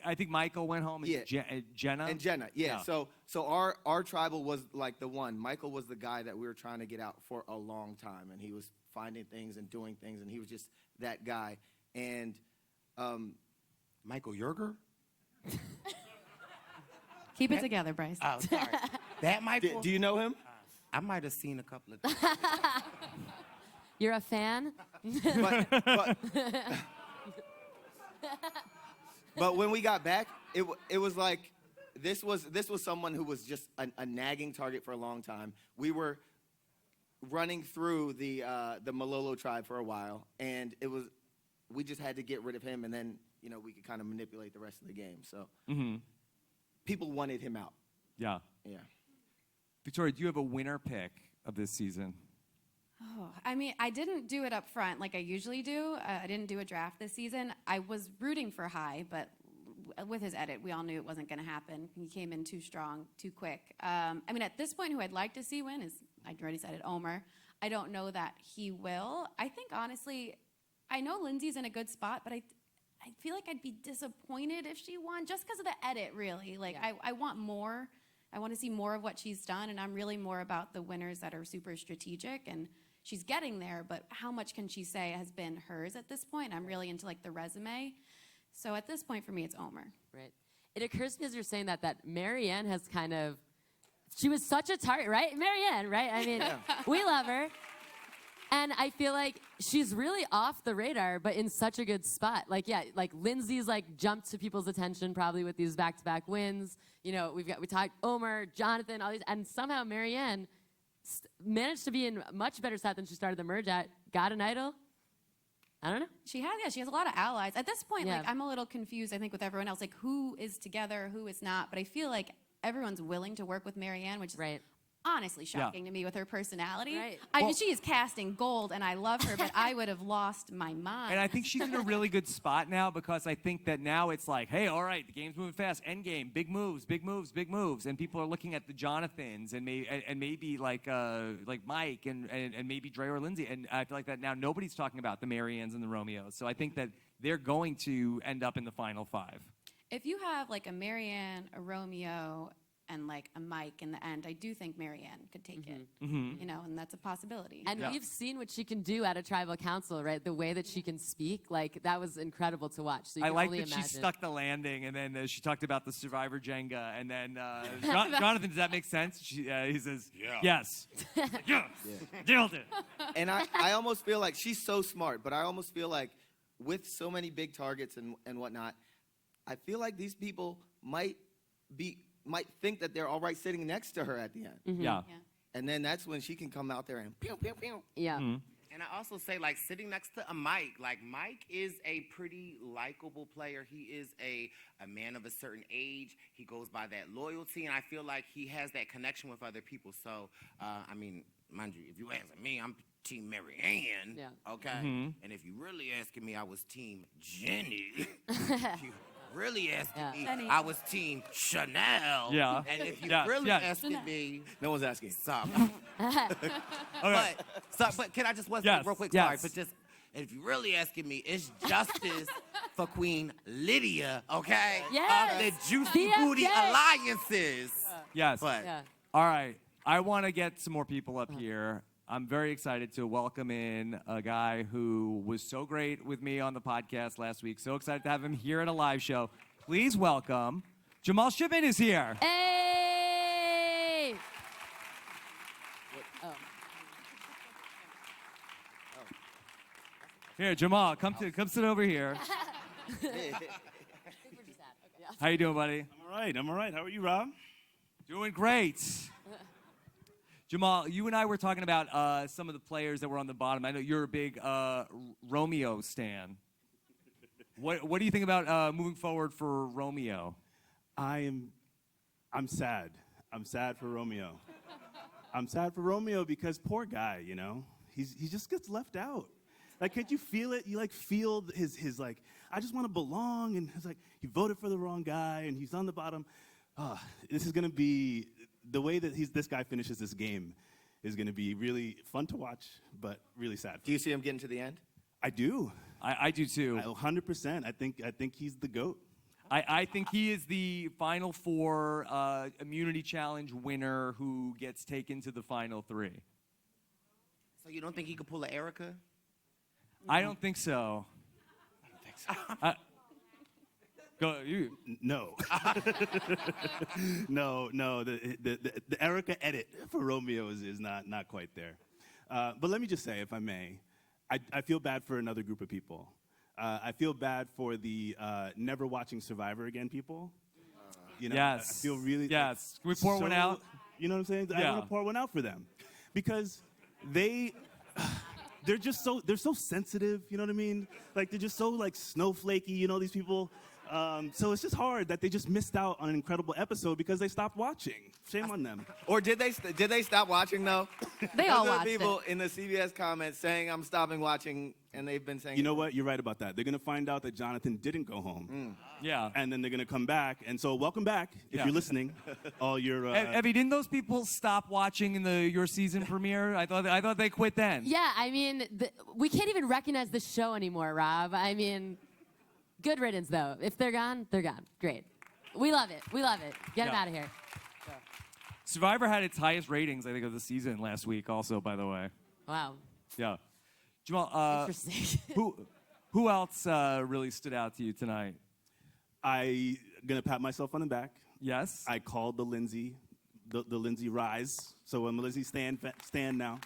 I think Michael went home. And Jenna. And Jenna, yeah. So our tribal was like the one. Michael was the guy that we were trying to get out for a long time, and he was finding things and doing things, and he was just that guy. And Michael Yerger? Keep it together, Bryce. Oh, sorry. That Michael? do you know him? I might have seen a couple of things. you're a fan? But when we got back, it was like this was someone who was just a nagging target for a long time. We were running through the Malolo tribe for a while, and we just had to get rid of him, and then we could kind of manipulate the rest of the game. So people wanted him out. Yeah. Yeah. Victoria, do you have a winner pick of this season? Oh, I mean, I didn't do it up front like I usually do. I didn't do a draft this season. I was rooting for High, but with his edit, we all knew it wasn't going to happen. He came in too strong, too quick. I mean, at this point, who I'd like to see win is, I already said it, Omer. I don't know that he will. I think, honestly, I know Lindsay's in a good spot, but I feel like I'd be disappointed if she won just because of the edit, really. Like, Yeah. I want more. I want to see more of what she's done, and I'm really more about the winners that are super strategic, and she's getting there, but how much can she say has been hers at this point? I'm really into, like, the resume. So at this point, for me, it's Omer. Right. It occurs to me as you're saying that Marianne has kind of, she was such a target, right? Marianne, right? I mean, we love her. And I feel like she's really off the radar, but in such a good spot. Like, yeah, like Lindsay's like jumped to people's attention probably with these back-to-back wins. You know, we talked Omer, Jonathan, all these, and somehow Marianne managed to be in much better spot than she started the merge at. Got an idol? I don't know. She has a lot of allies. At this point, Yeah. like, I'm a little confused, I think, with everyone else, like, who is together, who is not. But I feel like everyone's willing to work with Marianne, which is Right. honestly shocking to me with her personality. Right. I mean, she is casting gold, and I love her, but I would have lost my mind. And I think she's in a really good spot now because I think that now it's like, hey, all right, the game's moving fast. End game, big moves, big moves, big moves. And people are looking at the Jonathans and maybe like Mike and maybe Dre or Lindsay. And I feel like that now nobody's talking about the Mariannes and the Romeos. So I think that they're going to end up in the final five. If you have, like, a Marianne, a Romeo, and, like, a Mike in the end, I do think Marianne could take it. You know, and that's a possibility. And Yeah. we've seen what she can do at a tribal council, right? The way that she can speak, like, that was incredible to watch. So you I can like only that imagine. she stuck the landing, and then she talked about the Survivor Jenga, and then Jonathan, does that make sense? He says, yes. Yes. Nailed it. And I almost feel like she's so smart, but I almost feel like with so many big targets and whatnot, I feel like these people might think that they're all right sitting next to her at the end. Yeah. Yeah. And then that's when she can come out there and pew, pew, pew. Yeah. And I also say, like, sitting next to a Mike, like, Mike is a pretty likable player. He is a man of a certain age. He goes by that loyalty, and I feel like he has that connection with other people. So, I mean, mind you, if you ask me, I'm Team Marianne, Yeah. okay? And if you really asking me, I was Team Jenny. If you really asking me, Jenny. I was Team Chanel. Yeah. And if you Yeah, really yeah. asking me, No one's asking. stop. Okay. But can I just one Yes, thing real quick? yes. Sorry, but just if you're really asking me, it's justice for Queen Lydia, okay? Yes. Of the Juicy BFJ. Booty Alliances. Yes. But Yeah. All right. I want to get some more people up here. I'm very excited to welcome in a guy who was so great with me on the podcast last week. So excited to have him here at a live show. Please welcome Jamal Shivan is here. Hey! Oh. Here, Jamal, come sit over here. How you doing, buddy? I'm all right. How are you, Rob? Doing great. Jamal, you and I were talking about some of the players that were on the bottom. I know you're a big Romeo stan. What do you think about moving forward for Romeo? I'm sad. I'm sad for Romeo. I'm sad for Romeo because poor guy, you know, he just gets left out. Like, can't you feel it? You like feel his like, I just want to belong, and it's like he voted for the wrong guy, and he's on the bottom. This is gonna be the way that this guy finishes this game is gonna be really fun to watch, but really sad. Do you see him getting to the end? I do. I do too. 100%. I think he's the GOAT. I think he is the Final Four immunity challenge winner who gets taken to the Final Three. so you don't think he could pull a Erica? I don't think so. Go you. No. no. The Erica edit for Romeo is not quite there. But let me just say, if I may, I feel bad for another group of people. I feel bad for the never watching Survivor again people. You know, Yes. I feel really. Yes. Can we pour one out? You know what I'm saying? I Yeah. want to pour one out for them because they're so sensitive. You know what I mean? Like they're just so like snowflakey. You know these people. So it's just hard that they just missed out on an incredible episode because they stopped watching. Shame on them. Or did they stop watching though? They all Those are watched people it. in the CBS comments saying I'm stopping watching, and they've been saying. You know what? You're right about that. They're gonna find out that Jonathan didn't go home. Yeah. And then they're gonna come back. And so welcome back if you're listening. All your Evie, didn't those people stop watching in your season premiere? I thought they quit then. Yeah, I mean, we can't even recognize the show anymore, Rob. I mean, good riddance, though. If they're gone, they're gone. Great. We love it. We love it. Get them Yeah. out of here. Survivor had its highest ratings, I think, of the season last week. Also, by the way. Wow. Yeah. Jamal, Interesting. who else really stood out to you tonight? I gonna pat myself on the back. Yes. I called the Lindsay rise. So I'm a Lindsay stan now.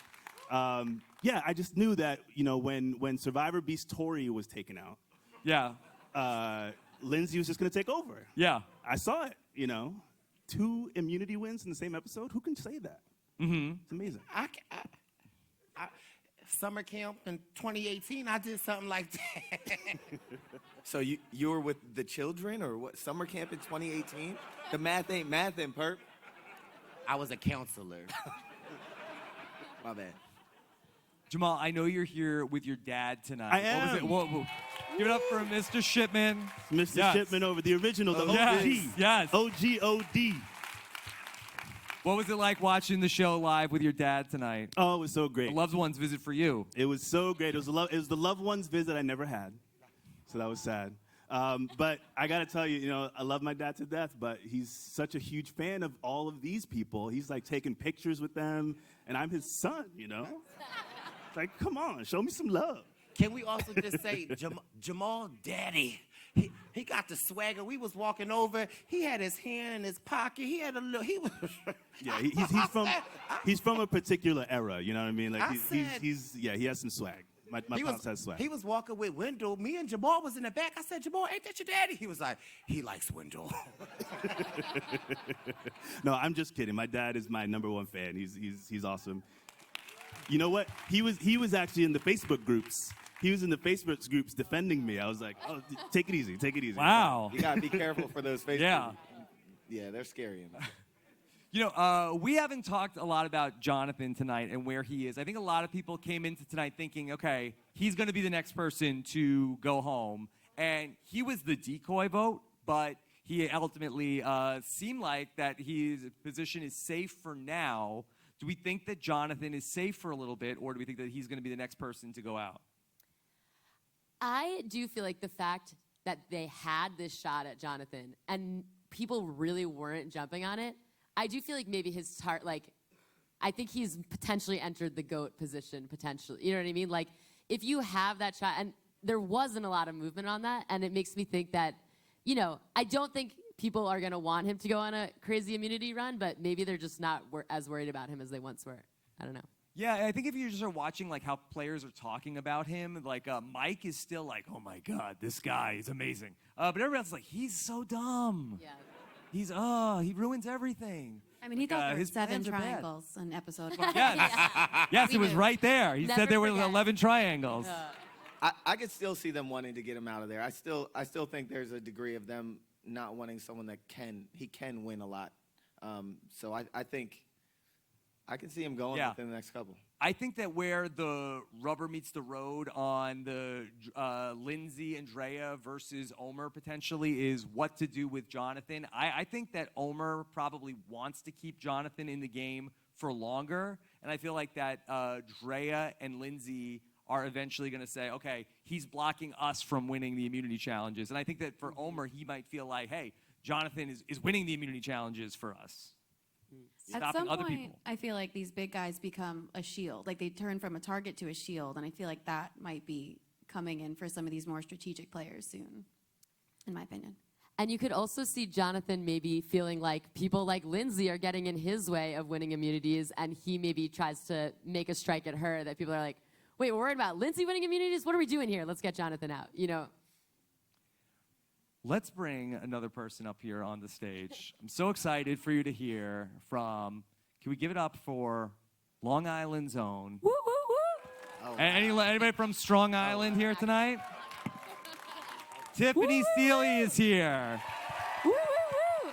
Yeah, I just knew that, when Survivor Beast Tori was taken out, Yeah. Lindsay was just gonna take over. Yeah. I saw it, 2 immunity wins in the same episode. Who can say that? Mm-hmm. It's amazing. I summer camp in 2018, I did something like that. So you were with the children or what? Summer camp in 2018? The math ain't math in perp. I was a counselor. My bad. Jamal, I know you're here with your dad tonight. I am. What was it? Give it up for Mr. Shipman. Mr. Yes. Shipman over the original, the Yes, OG. yes. OG-OD. What was it like watching the show live with your dad tonight? Oh, it was so great. A loved one's visit for you. It was so great. It was the loved one's visit I never had. So that was sad. But I got to tell you, I love my dad to death, but he's such a huge fan of all of these people. He's like taking pictures with them, and I'm his son, It's like, come on, show me some love. Can we also just say Jamal Daddy? He got the swagger. We was walking over. He had his hand in his pocket. He had a little. He was. Yeah, he's from a particular era. You know what I mean? Like he has some swag. My pops has swag. He was walking with Wendell. Me and Jamal was in the back. I said, Jamal, ain't that your daddy? He was like, he likes Wendell. No, I'm just kidding. My dad is my #1 fan. He's awesome. You know what? He was actually in the Facebook groups. He was in the Facebook groups defending me. I was like, oh, take it easy. Wow. You gotta be careful for those Facebook. Yeah. Yeah, they're scary enough. We haven't talked a lot about Jonathan tonight and where he is. I think a lot of people came into tonight thinking, okay, he's going to be the next person to go home. And he was the decoy vote, but he ultimately seemed like that his position is safe for now. Do we think that Jonathan is safe for a little bit, or do we think that he's going to be the next person to go out? I do feel like the fact that they had this shot at Jonathan and people really weren't jumping on it, I do feel like maybe his heart, I think he's potentially entered the GOAT position, potentially. You know what I mean? Like, if you have that shot, and there wasn't a lot of movement on that, and it makes me think that, I don't think people are going to want him to go on a crazy immunity run, but maybe they're just not as worried about him as they once were. I don't know. Yeah, I think if you just are watching how players are talking about him, Mike is still like, oh my God, this guy is amazing. But everybody else is like, he's so dumb. Yeah. He ruins everything. I mean, he thought there were his 7 plans are bad. triangles in episode 1. Yes, We it was knew. right there. He Never said there were forget. 11 triangles. I could still see them wanting to get him out of there. I still think there's a degree of them not wanting someone that can win a lot. So I think I can see him going within the next couple. I think that where the rubber meets the road on the Lindsay, Andrea versus Omer potentially is what to do with Jonathan. I think that Omer probably wants to keep Jonathan in the game for longer, and I feel like that Drea and Lindsay are eventually going to say, okay, he's blocking us from winning the immunity challenges. And I think that for Omer, he might feel like, hey, Jonathan is winning the immunity challenges for us. At Stopping some other point, people. I feel like these big guys become a shield. Like, they turn from a target to a shield, and I feel like that might be coming in for some of these more strategic players soon, in my opinion. And you could also see Jonathan maybe feeling like people like Lindsay are getting in his way of winning immunities, and he maybe tries to make a strike at her that people are like, wait, we're worried about Lindsay winning immunities? What are we doing here? Let's get Jonathan out, Let's bring another person up here on the stage. I'm so excited for you to hear from, can we give it up for Long Island's own? Woo, woo, woo. Oh, Anybody from Strong Island here tonight? Tiffany Seeley is here. Woo, woo, woo.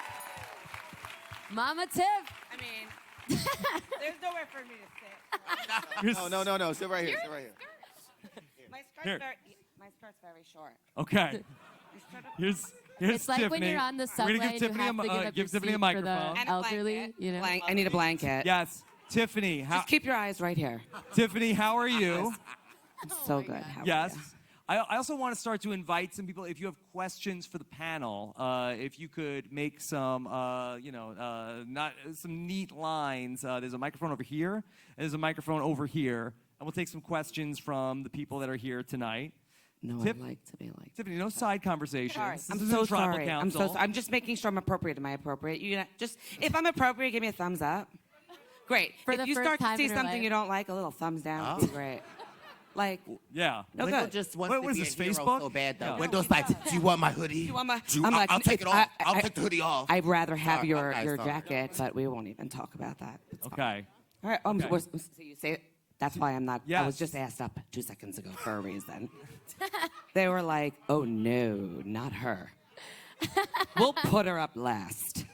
Mama Tiff. I mean, there's nowhere for me to sit. No. Sit right here. Sit right here. Here. My skirt's very short. Okay. Here's It's like Tiffany. when you're on the We're subway gonna and give you Tiffany have to give up your Tiffany a seat for microphone. the And a elderly, blanket. you know. I need a blanket. Yes, Tiffany. Just keep your eyes right here. Tiffany, how are you? I'm so good. How are Yes. you? I also want to start to invite some people. If you have questions for the panel, if you could make some, not some neat lines. There's a microphone over here, and there's a microphone over here, and we'll take some questions from the people that are here tonight. No, Tip- I like to be like. Tiffany, no side conversations. Sorry. This I'm isn't so tribal sorry. council. I'm just making sure I'm appropriate. Am I appropriate? You just if I'm appropriate, give me a thumbs up. Great. For if the you first start to time see in your something life. you don't like, a little thumbs down would be great. Like, Yeah. no Wendell good. just wants What to was be this, a hero Facebook? so bad, though. Yeah. Wendell's like, do you want my hoodie? You want my- Do you- I'm like, I'll take it off. I'll I- take the hoodie off. I'd rather have Sorry, your okay, your sorry. jacket, but we won't even talk about that. It's fine. Okay. All right. Okay. So you say it. That's why I'm not. I Yes. was just asked up 2 seconds ago for a reason. They were like, "Oh no, not her. We'll put her up last."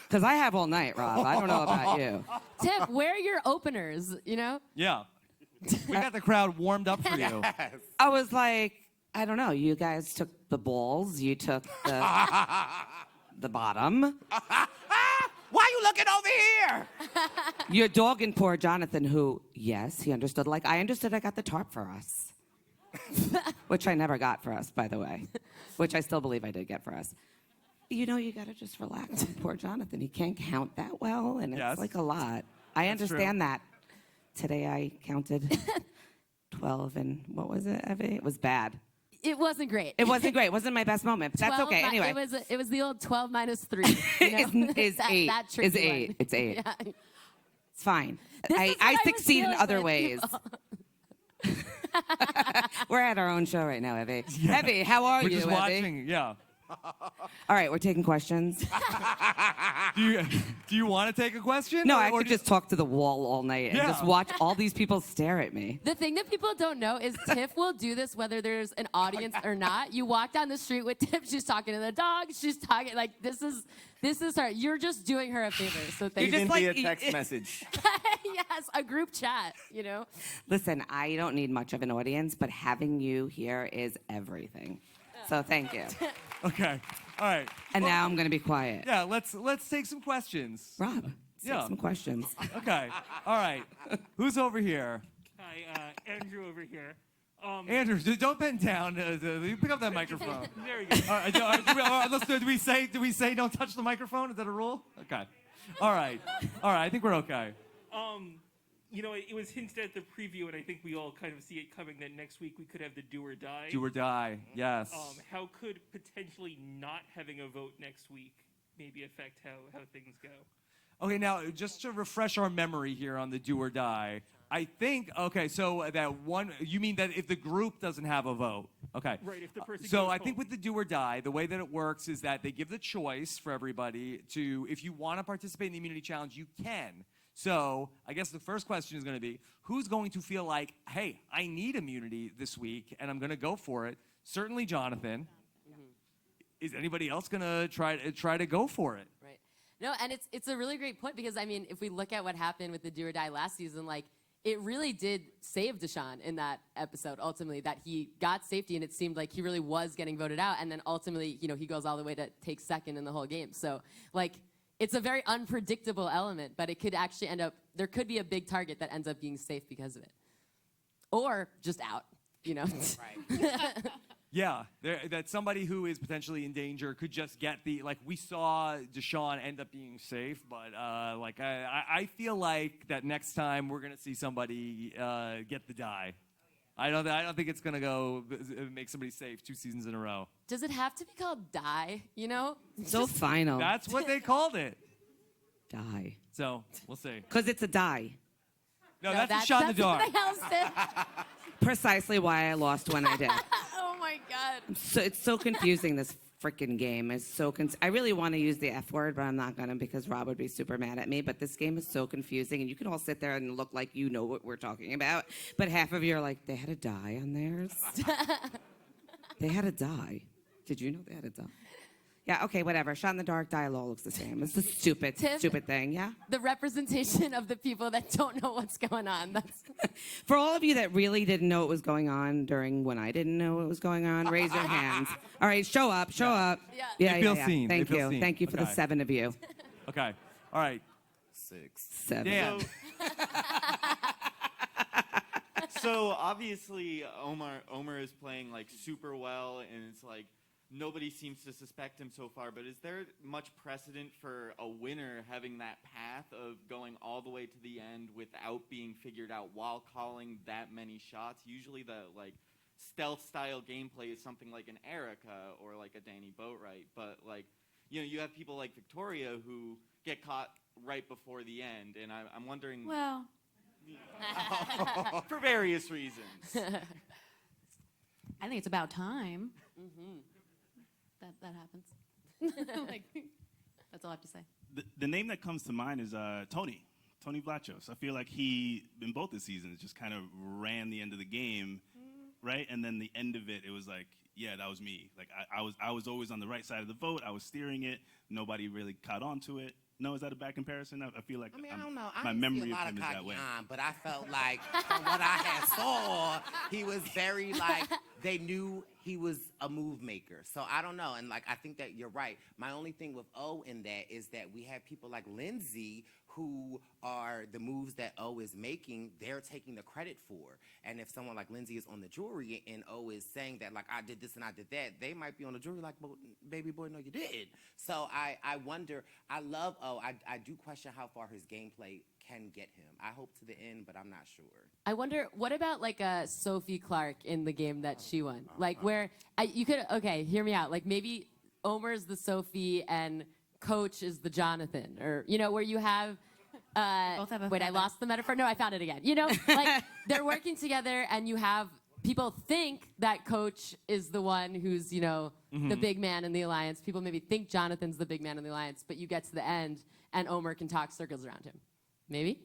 Because I have all night, Rob. I don't know about you. Tiff, where are your openers? You know. Yeah. We got the crowd warmed up for you. I was like, I don't know. You guys took the balls. You took the bottom. Why are you looking over here? Your dog and poor Jonathan, who, yes, he understood. Like I understood. I got the tarp for us, which I never got for us, by the way. Which I still believe I did get for us. You know, you gotta just relax. Poor Jonathan. He can't count that well, and it's Yes. like a lot. I That's understand that. Today I counted 12, and what was it, Evie? It was bad. It wasn't great. It wasn't great. It wasn't my best moment, but that's 12 okay. mi- Anyway, it was the old 12 minus 3. You know? Is that, 8. That Is tricky 8. one. It's 8. Yeah. it's fine. This is I what I was succeed in feeling other with ways. you. We're at our own show right now, Evie. Evie, how are We're you, just Evie? watching. Yeah. All right, we're taking questions. Do you want to take a question? No, Or- I or could just talk to the wall all night and Yeah. just watch all these people stare at me. The thing that people don't know is Tiff will do this whether there's an audience or not. You walk down the street with Tiff, she's talking to the dog, she's talking, like, this is her. You're just doing her a favor, so thank Even you. just via like- text message. Yes, a group chat, you know? Listen, I don't need much of an audience, but having you here is everything. So thank you. Okay. All right. And now I'm going to be quiet. Yeah. Let's take some questions. Rob, take Yeah. some questions. Okay. All right. Who's over here? Hi, Andrew over here. Andrew, don't bend down. You pick up that microphone. There we go. All right. Do we say don't touch the microphone? Is that a rule? Okay. All right. I think we're okay. You know, it was hinted at the preview, and I think we all kind of see it coming that next week we could have the do or die. Do or die. Yes. How could potentially not having a vote next week maybe affect how things go? Okay, now just to refresh our memory here on the do or die, I think, okay, so that one, you mean that if the group doesn't have a vote? Okay. Right, if the person So goes I think home. with the do or die, the way that it works is that they give the choice for everybody to, if you want to participate in the immunity challenge, you can. So I guess the first question is going to be, who's going to feel like, hey, I need immunity this week, and I'm going to go for it? Certainly Jonathan. Is anybody else going to try to go for it? Right. No, and it's a really great point because, I mean, if we look at what happened with the do or die last season, like, it really did save Deshaun in that episode, ultimately, that he got safety, and it seemed like he really was getting voted out, and then ultimately, you know, he goes all the way to take second in the whole game. So, like, it's a very unpredictable element, but it could actually end up, there could be a big target that ends up being safe because of it. Or just out, you know? Yeah, that somebody who is potentially in danger could just get the, like, we saw Deshaun end up being safe, but like I feel like that next time we're gonna see somebody get the die. I don't think it's gonna go make somebody safe 2 seasons in a row. Does it have to be called die, you know? So final. That's what they called it. Die. So we'll see. Because it's a die. No, that's a shot in the dark. That's something else, Tiff. Precisely why I lost when I did. Oh my God. So it's so confusing, this freaking game. It's so I really want to use the F word, but I'm not going to because Rob would be super mad at me. But this game is so confusing, and you can all sit there and look like you know what we're talking about. But half of you are like, they had a die on theirs. They had to die. Did you know they had to die? Yeah, okay, whatever. Shot in the dark, die all looks the same. It's a stupid, Tiff, stupid thing, yeah? The representation of the people that don't know what's going on. That's For all of you that really didn't know what was going on during when I didn't know what was going on, raise your hands. All right, show up, show up. Yeah. Yeah, They feel yeah. seen. They Thank feel you. seen. Thank you for the Okay. 7 of you. Okay. All right. 6. 7. Dan. So obviously Omer is playing like super well, and it's like nobody seems to suspect him so far. But is there much precedent for a winner having that path of going all the way to the end without being figured out while calling that many shots? Usually the like stealth style gameplay is something like an Erica or like a Danny Boatwright, but like you have people like Victoria who get caught right before the end, and I'm wondering. Well, For various reasons. I think it's about time. That happens. Like, that's all I have to say. The name that comes to mind is Tony Vlachos. I feel like he, in both the seasons, just kind of ran the end of the game, right? And then the end of it, it was like, yeah, that was me. Like I was always on the right side of the vote. I was steering it. Nobody really caught on to it. No, is that a bad comparison? I feel like I mean, I don't know. my I didn't memory see a of lot him of is that way. Cagayan, but I felt like from what I had saw, he was very like they knew he was a move maker. So I don't know, and like I think that you're right. My only thing with O in that is that we have people like Lindsay who are the moves that O is making, they're taking the credit for. And if someone like Lindsay is on the jury and O is saying that like I did this and I did that, they might be on the jury like, but baby boy, no, you did. So I wonder. I love O. I do question how far his gameplay can get him. I hope to the end, but I'm not sure. I wonder, what about like a Sophie Clark in the game that she won? Like where you could, okay, hear me out. Like maybe Omer's the Sophie and Coach is the Jonathan, or where you have. Both have a Wait, I feather. lost the metaphor. No, I found it again. Like they're working together, and you have people think that Coach is the one who's the big man in the alliance. People maybe think Jonathan's the big man in the alliance, but you get to the end, and Omer can talk circles around him. Maybe.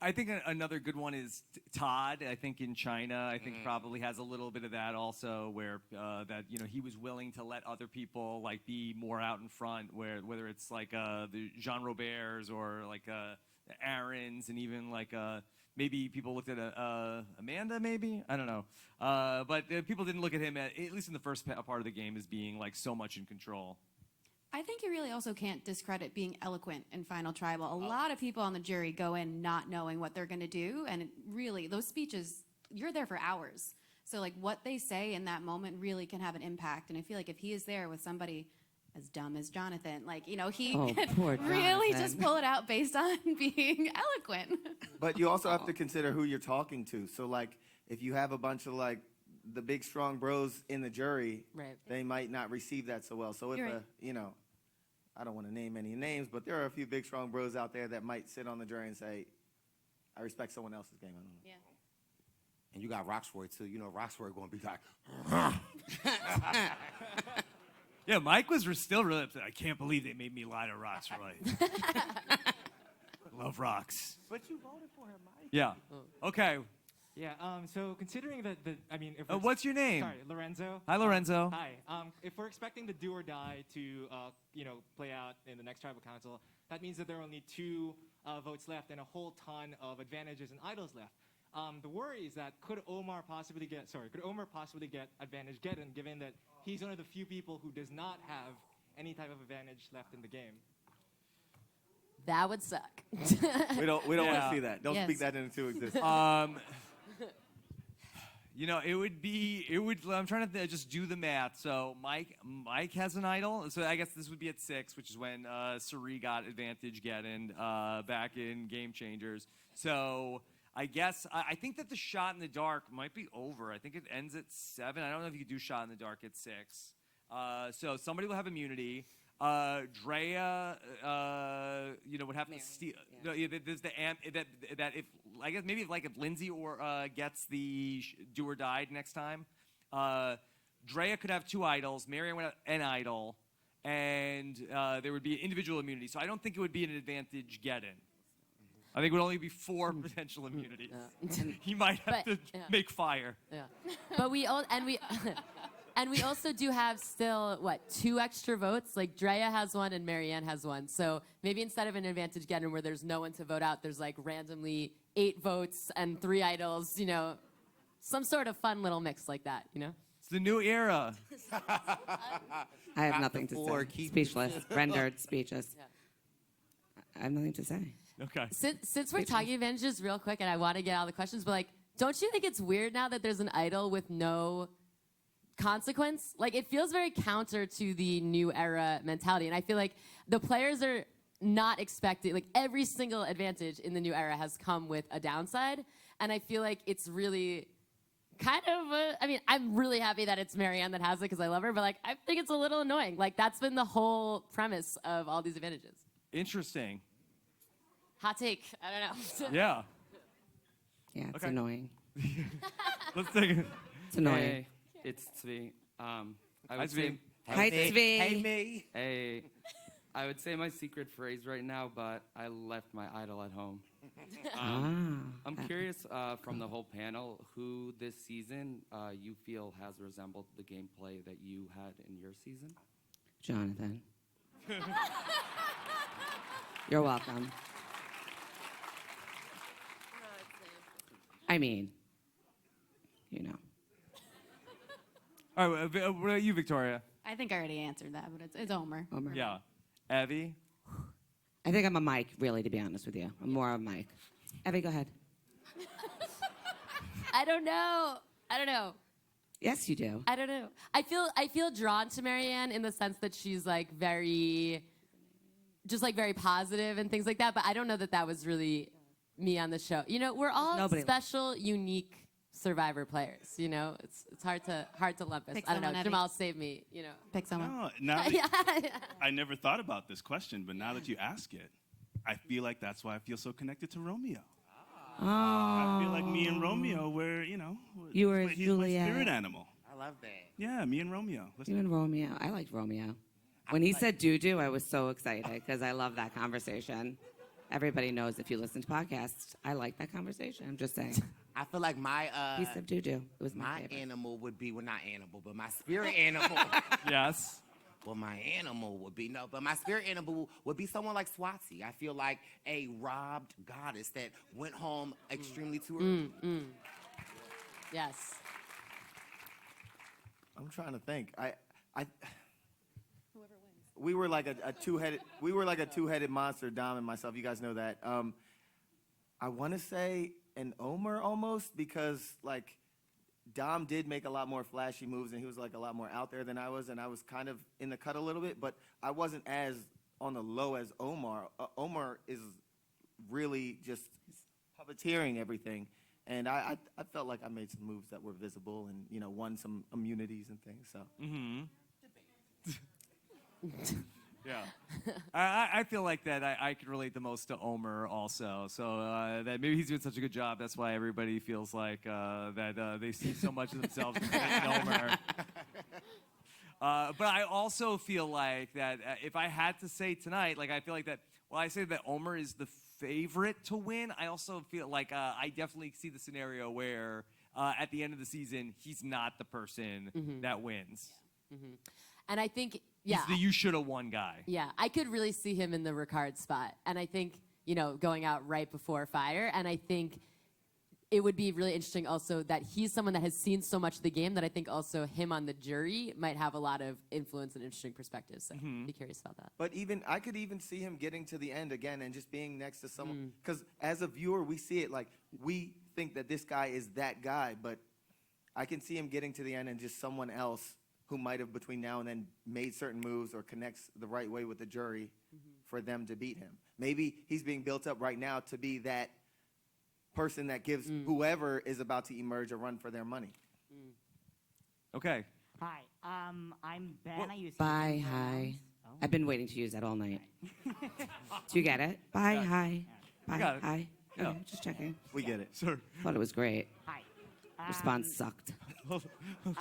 I think another good one is Todd. I think in China, I think probably has a little bit of that also, where that he was willing to let other people like be more out in front, whether it's like the Jean Roberts or like Aaron's, and even like maybe people looked at Amanda, maybe I don't know, but people didn't look at him at least in the first part of the game as being like so much in control. I think you really also can't discredit being eloquent in Final Tribal. A lot of people on the jury go in not knowing what they're going to do, and really, those speeches, you're there for hours. So, like, what they say in that moment really can have an impact. And I feel like if he is there with somebody as dumb as Jonathan, like, he poor can really Jonathan. just pull it out based on being eloquent. But you also have to consider who you're talking to. So, like, if you have a bunch of, like, the big, strong bros in the jury, Right. they might not receive that so well. So if, You're right. I don't want to name any names, but there are a few big, strong bros out there that might sit on the jury and say, I respect someone else's game. I don't know. Yeah. And you got Roxroy too. Roxroy going to be like, Yeah, Mike was still really upset. I can't believe they made me lie to Rox. Right? Love Rox. But you voted for him, Mike. Yeah. Okay. Yeah. So considering that, if What's your name? Sorry, Lorenzo. Hi, Lorenzo. Hi. If we're expecting the do or die to, play out in the next tribal council, that means that there are only 2 votes left and a whole ton of advantages and idols left. The worry is that could Omer possibly get advantage given that he's one of the few people who does not have any type of advantage left in the game. That would suck. We don't want Yeah. to see that. Don't Yes. speak that into existence. I'm trying to just do the math. So Mike has an idol. So I guess this would be at 6, which is when Suri got advantage getting back in Game Changers. So I guess I think that the shot in the dark might be over. I think it ends at 7. I don't know if you could do shot in the dark at 6. So somebody will have immunity. Drea, would have to steal. No, there's the that if I guess maybe if Lindsay or gets the do or die next time, Drea could have 2 idols. Marianne would have an idol, and there would be individual immunity. So I don't think it would be an advantage get-in. I think it would only be 4 potential immunities. He might have But- to make fire. Yeah. But we all And we also do have still, 2 extra votes? Like, Drea has one and Marianne has one. So maybe instead of an advantage getter where there's no one to vote out, there's like randomly 8 votes and 3 idols, some sort of fun little mix like that, It's the new era. I have nothing to say. Speechless. Rendered speeches. I have nothing to say. Okay. Since we're talking advantages real quick, and I want to get all the questions, but like, don't you think it's weird now that there's an idol with no consequence? Like, it feels very counter to the new era mentality, and I feel like the players are not expecting, like, every single advantage in the new era has come with a downside, and I feel like it's really kind of I'm really happy that it's Marianne that has it because I love her, but like, I think it's a little annoying. Like, that's been the whole premise of all these advantages. Interesting. Hot take. I don't know. Yeah. Yeah, it's Okay. annoying. Let's take it. It's annoying. Hey, it's Tzvi. I would Tzvi. say, Hi, Tzvi. Hey, me. hey, I would say my secret phrase right now, but I left my idol at home. I'm curious from the whole panel who this season you feel has resembled the gameplay that you had in your season. Jonathan. You're welcome. I mean, All right, what about you, Victoria? I think I already answered that, but it's Omer. Homer. Yeah. Evie? I think I'm a Mike, really, to be honest with you. I'm more of a Mike. Evie, go ahead. I don't know. Yes, you do. I don't know. I feel drawn to Marianne in the sense that she's like very positive and things like that. But I don't know that was really me on the show. We're all Nobody special, unique Survivor players. It's hard to lump us. Pick I don't know. someone, Evie. Jamal, save me. Pick someone. No, now that, Yeah. I never thought about this question, but now that you ask it, I feel like that's why I feel so connected to Romeo. Oh. I feel like me and Romeo were, You were he's my Juliet. spirit animal. I love that. Yeah, me and Romeo. You and Romeo. I liked Romeo. When he said doo-doo, I was so excited because I love that conversation. Everybody knows if you listen to podcasts, I like that conversation. I'm just saying. I feel like my He said doo-doo. It was my my favorite. animal would be, well, not animal, but my spirit animal. Yes. Well, my animal would be, no, but my spirit animal would be someone like Swati. I feel like a robbed goddess that went home extremely too early. Yes. I'm trying to think. We were like a two-headed monster, Dom and myself. You guys know that. I want to say an Omer almost because like Dom did make a lot more flashy moves and he was like a lot more out there than I was, and I was kind of in the cut a little bit, but I wasn't as on the low as Omar. Omar is really just puppeteering everything. And I felt like I made some moves that were visible and, won some immunities and things. So. Yeah. I feel like that I can relate the most to Omer also. So that maybe he's doing such a good job. That's why everybody feels like that they see so much of themselves in Omer. But I also feel like that if I had to say tonight, like I feel like that, while I say that Omer is the favorite to win, I also feel like I definitely see the scenario where at the end of the season, he's not the person that wins. And I think, yeah. He's the you should have won guy. Yeah, I could really see him in the Ricard spot. And I think, going out right before fire. And I think it would be really interesting also that he's someone that has seen so much of the game that I think also him on the jury might have a lot of influence and interesting perspectives. So be curious about that. But I could even see him getting to the end again and just being next to someone. Because as a viewer, we see it like we think that this guy is that guy, but I can see him getting to the end and just someone else who might have between now and then made certain moves or connects the right way with the jury for them to beat him. Maybe he's being built up right now to be that person that gives whoever is about to emerge a run for their money. Okay. Hi, I'm Ben. Well, I use Bye, he, him hi. pronouns. Oh. I've been waiting to use that all night. Do you get it? Bye, hi. Bye, got it. hi. Yeah. Okay, just checking. We get it. Sir. Thought it was great. Hi. Response sucked.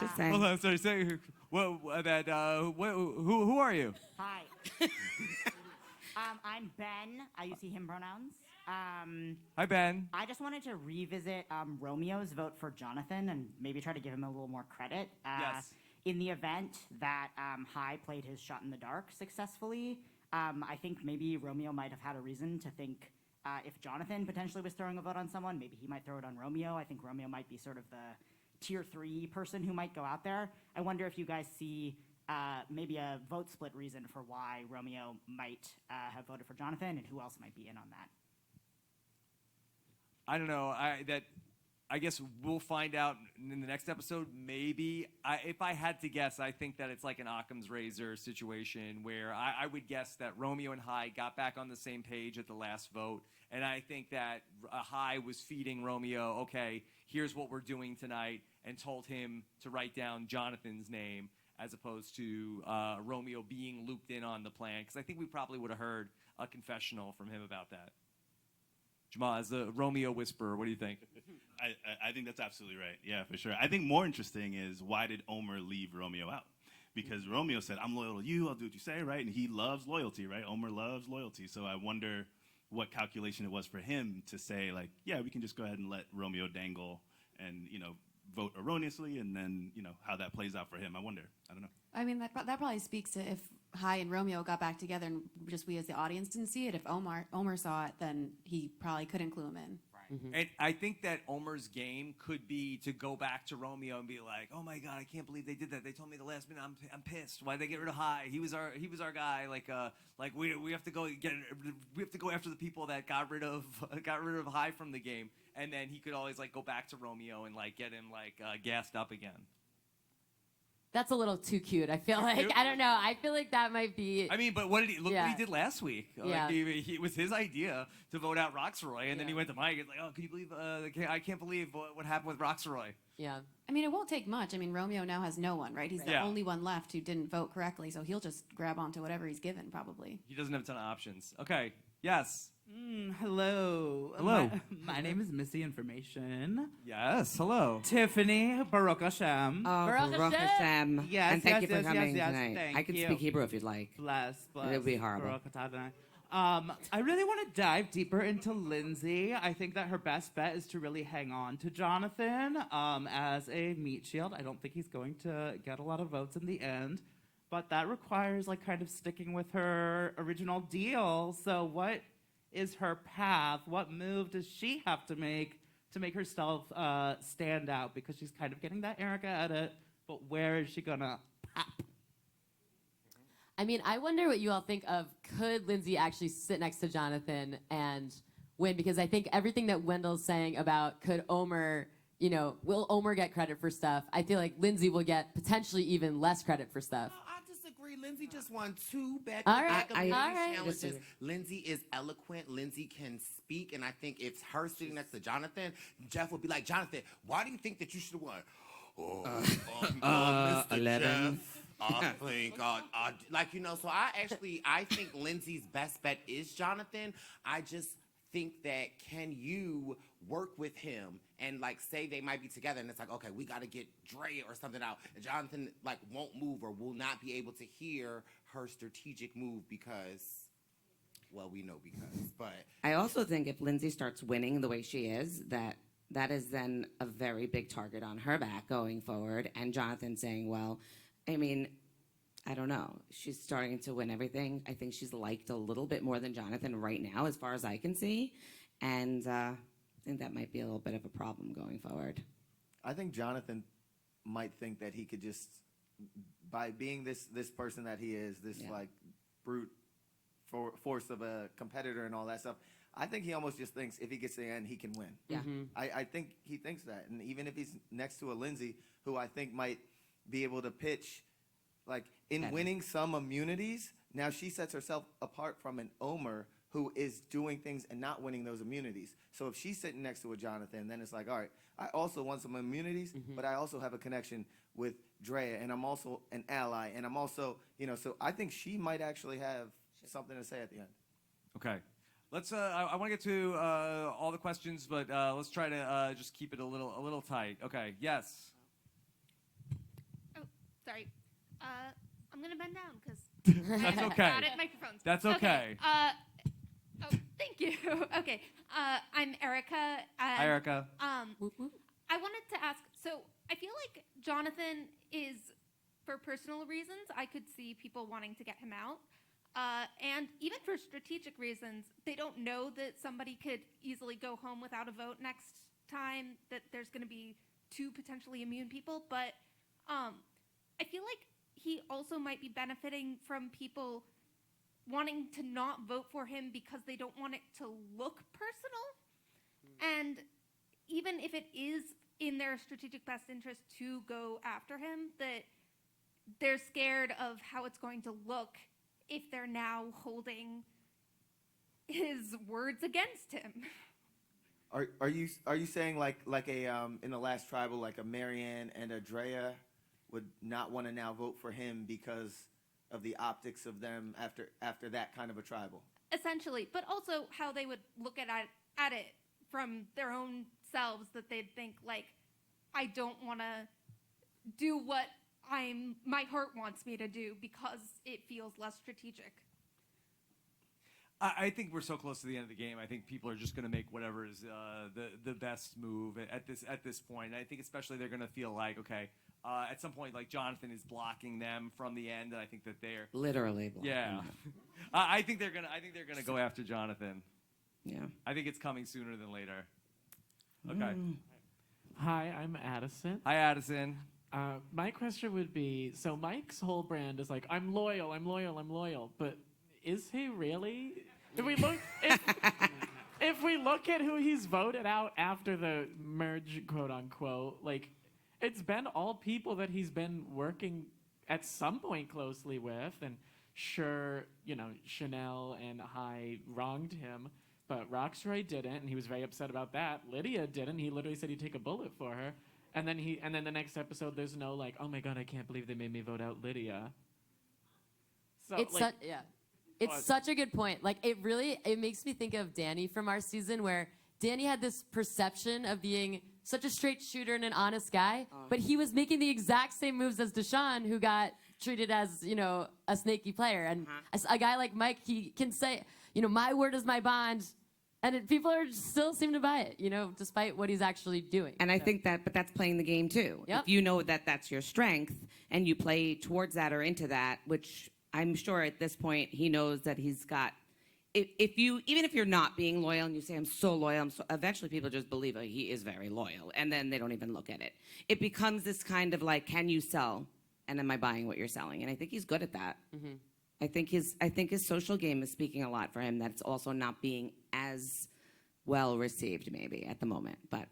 Just saying. Hold on, sorry. Say who are you? Hi. I'm Ben. I use he, him pronouns. Hi, Ben. I just wanted to revisit Romeo's vote for Jonathan and maybe try to give him a little more credit. Yes. in the event that Hai played his shot in the dark successfully, I think maybe Romeo might have had a reason to think if Jonathan potentially was throwing a vote on someone, maybe he might throw it on Romeo. I think Romeo might be sort of the tier 3 person who might go out there. I wonder if you guys see maybe a vote split reason for why Romeo might have voted for Jonathan, and who else might be in on that. I don't know. I guess we'll find out in the next episode. Maybe. If I had to guess, I think that it's like an Occam's razor situation where I would guess that Romeo and Hai got back on the same page at the last vote. And I think that Hai was feeding Romeo, okay, here's what we're doing tonight, and told him to write down Jonathan's name as opposed to Romeo being looped in on the plan. Because I think we probably would have heard a confessional from him about that. Jamal, as the Romeo whisperer, what do you think? I think that's absolutely right. Yeah, for sure. I think more interesting is why did Omer leave Romeo out? Because Romeo said, I'm loyal to you, I'll do what you say, right? And he loves loyalty, right? Omer loves loyalty. So I wonder what calculation it was for him to say, like, yeah, we can just go ahead and let Romeo dangle and, vote erroneously, and then, how that plays out for him. I wonder. I don't know. I mean, that probably speaks to if Hai and Romeo got back together and just we as the audience didn't see it. If Omer saw it, then he probably couldn't clue him in. And I think that Omer's game could be to go back to Romeo and be like, "Oh my God, I can't believe they did that. They told me the last minute. I'm pissed. Why'd they get rid of Hai? He was our guy. Like we have to go after the people that got rid of Hai from the game." And then he could always go back to Romeo and get him gassed up again. That's a little too cute. I feel like I don't know. I feel like that might be. I mean, but what did he look? Yeah. What he did last week? Yeah. It was his idea to vote out Roxroy, and then he went to Mike. He's like, "Oh, can you believe? I can't believe what happened with Roxroy." Yeah. I mean, it won't take much. I mean, Romeo now has no one, right? He's the Yeah. only one left who didn't vote correctly, so he'll just grab onto whatever he's given, probably. He doesn't have a ton of options. Okay. Yes. Hello. Hello. My name is Missy Information. Yes. Hello. Tiffany, Baruch Hashem. Baruch Hashem. Yes, and thank yes, you for yes, coming yes, tonight. thank I can you. speak Hebrew if you'd like. Bless. It would be horrible. Baruch Adonai. I really want to dive deeper into Lindsay. I think that her best bet is to really hang on to Jonathan as a meat shield. I don't think he's going to get a lot of votes in the end, but that requires kind of sticking with her original deal. So what is her path? What move does she have to make herself stand out? Because she's kind of getting that Erica edit, but where is she gonna pop? I mean, I wonder what you all think of. Could Lindsay actually sit next to Jonathan and win? Because I think everything that Wendell's saying about could Omer, will Omer get credit for stuff? I feel like Lindsay will get potentially even less credit for stuff. No, I disagree. Lindsay just won 2 All right, challenges. disagree. Lindsay is eloquent. Lindsay can speak, and I think if her sitting next to Jonathan, Jeff would be like, Jonathan, why do you think that you should have won? Mr. 11. Jeff, I think, so I think Lindsay's best bet is Jonathan. I just think that can you work with him and say they might be together and it's okay, we got to get Dre or something out, and Jonathan won't move or will not be able to hear her strategic move because we know because. But I also think if Lindsay starts winning the way she is, that is then a very big target on her back going forward. And Jonathan saying, well, I mean, I don't know. She's starting to win everything. I think she's liked a little bit more than Jonathan right now, as far as I can see. And I think that might be a little bit of a problem going forward. I think Jonathan might think that he could just, by being this person that he is, this brute force of a competitor and all that stuff, I think he almost just thinks if he gets to the end, he can win. Yeah. I think he thinks that. And even if he's next to a Lindsay, who I think might be able to pitch, in winning some immunities, now she sets herself apart from an Omer who is doing things and not winning those immunities. So if she's sitting next to a Jonathan, then it's all right, I also want some immunities, but I also have a connection with Drea, and I'm also an ally, and I'm also, so I think she might actually have something to say at the end. Okay. Let's. I want to get to all the questions, but let's try to just keep it a little tight. Okay. Yes. Oh, sorry. I'm gonna bend down because That's okay. Got it. Microphones. That's okay. Oh, thank you. Okay. I'm Erica. Hi, Erica. I wanted to ask. So I feel like Jonathan is for personal reasons, I could see people wanting to get him out. And even for strategic reasons, they don't know that somebody could easily go home without a vote next time, that there's going to be 2 potentially immune people. But I feel like he also might be benefiting from people wanting to not vote for him because they don't want it to look personal. And even if it is in their strategic best interest to go after him, that they're scared of how it's going to look if they're now holding his words against him. Are you saying like a in the last tribal, like a Marianne and a Drea would not want to now vote for him because of the optics of them after that kind of a tribal? Essentially, but also how they would look at it from their own selves, that they'd think like, I don't want to do what my heart wants me to do because it feels less strategic. I think we're so close to the end of the game. I think people are just going to make whatever is the best move at this point. And I think especially they're going to feel like, okay, at some point, like Jonathan is blocking them from the end, and I think that they're Literally blocking them. I think they're gonna go after Jonathan. Yeah. I think it's coming sooner than later. Okay. Hi, I'm Addison. Hi, Addison. My question would be, so Mike's whole brand is like, I'm loyal, I'm loyal, I'm loyal. But is he really? If we look at who he's voted out after the merge, quote unquote, like, it's been all people that he's been working at some point closely with. And sure, Chanel and High wronged him, but Roxroy didn't, and he was very upset about that. Lydia didn't. He literally said he'd take a bullet for her. And then the next episode, there's no like, oh my God, I can't believe they made me vote out Lydia. So It's such a good point. Like, it makes me think of Danny from our season, where Danny had this perception of being such a straight shooter and an honest guy, but he was making the exact same moves as Deshaun, who got treated as, a snaky player. And as a guy like Mike, he can say, my word is my bond. And people still seem to buy it, despite what he's actually doing. And I think but that's playing the game too. Yep. If you know that that's your strength and you play towards that or into that, which I'm sure at this point he knows that he's got. Even if you're not being loyal and you say I'm so loyal, eventually people just believe he is very loyal, and then they don't even look at it. It becomes this kind of like, can you sell? And am I buying what you're selling? And I think he's good at that. Mm-hmm. I think his social game is speaking a lot for him. That it's also not being as well received maybe at the moment, but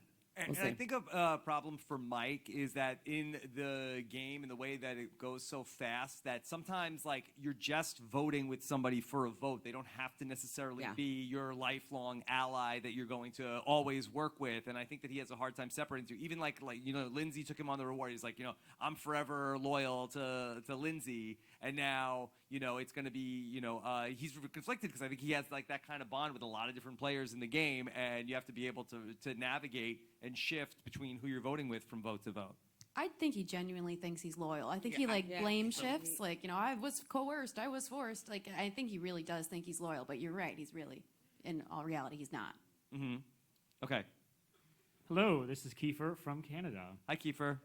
we'll see. And I think a problem for Mike is that in the game and the way that it goes so fast, that sometimes like you're just voting with somebody for a vote. They don't have to necessarily be your lifelong ally that you're going to always work with. And I think that he has a hard time separating two. Even like Lindsay took him on the reward. He's like, I'm forever loyal to Lindsay. And now, it's going to be, he's conflicted because I think he has like that kind of bond with a lot of different players in the game, and you have to be able to navigate and shift between who you're voting with from vote to vote. I think he genuinely thinks he's loyal. I think he blame shifts. Like, I was coerced, I was forced. Like, I think he really does think he's loyal, but you're right. He's really, in all reality, he's not. Mm-hmm. Okay. Hello, this is Kiefer from Canada. Hi, Kiefer.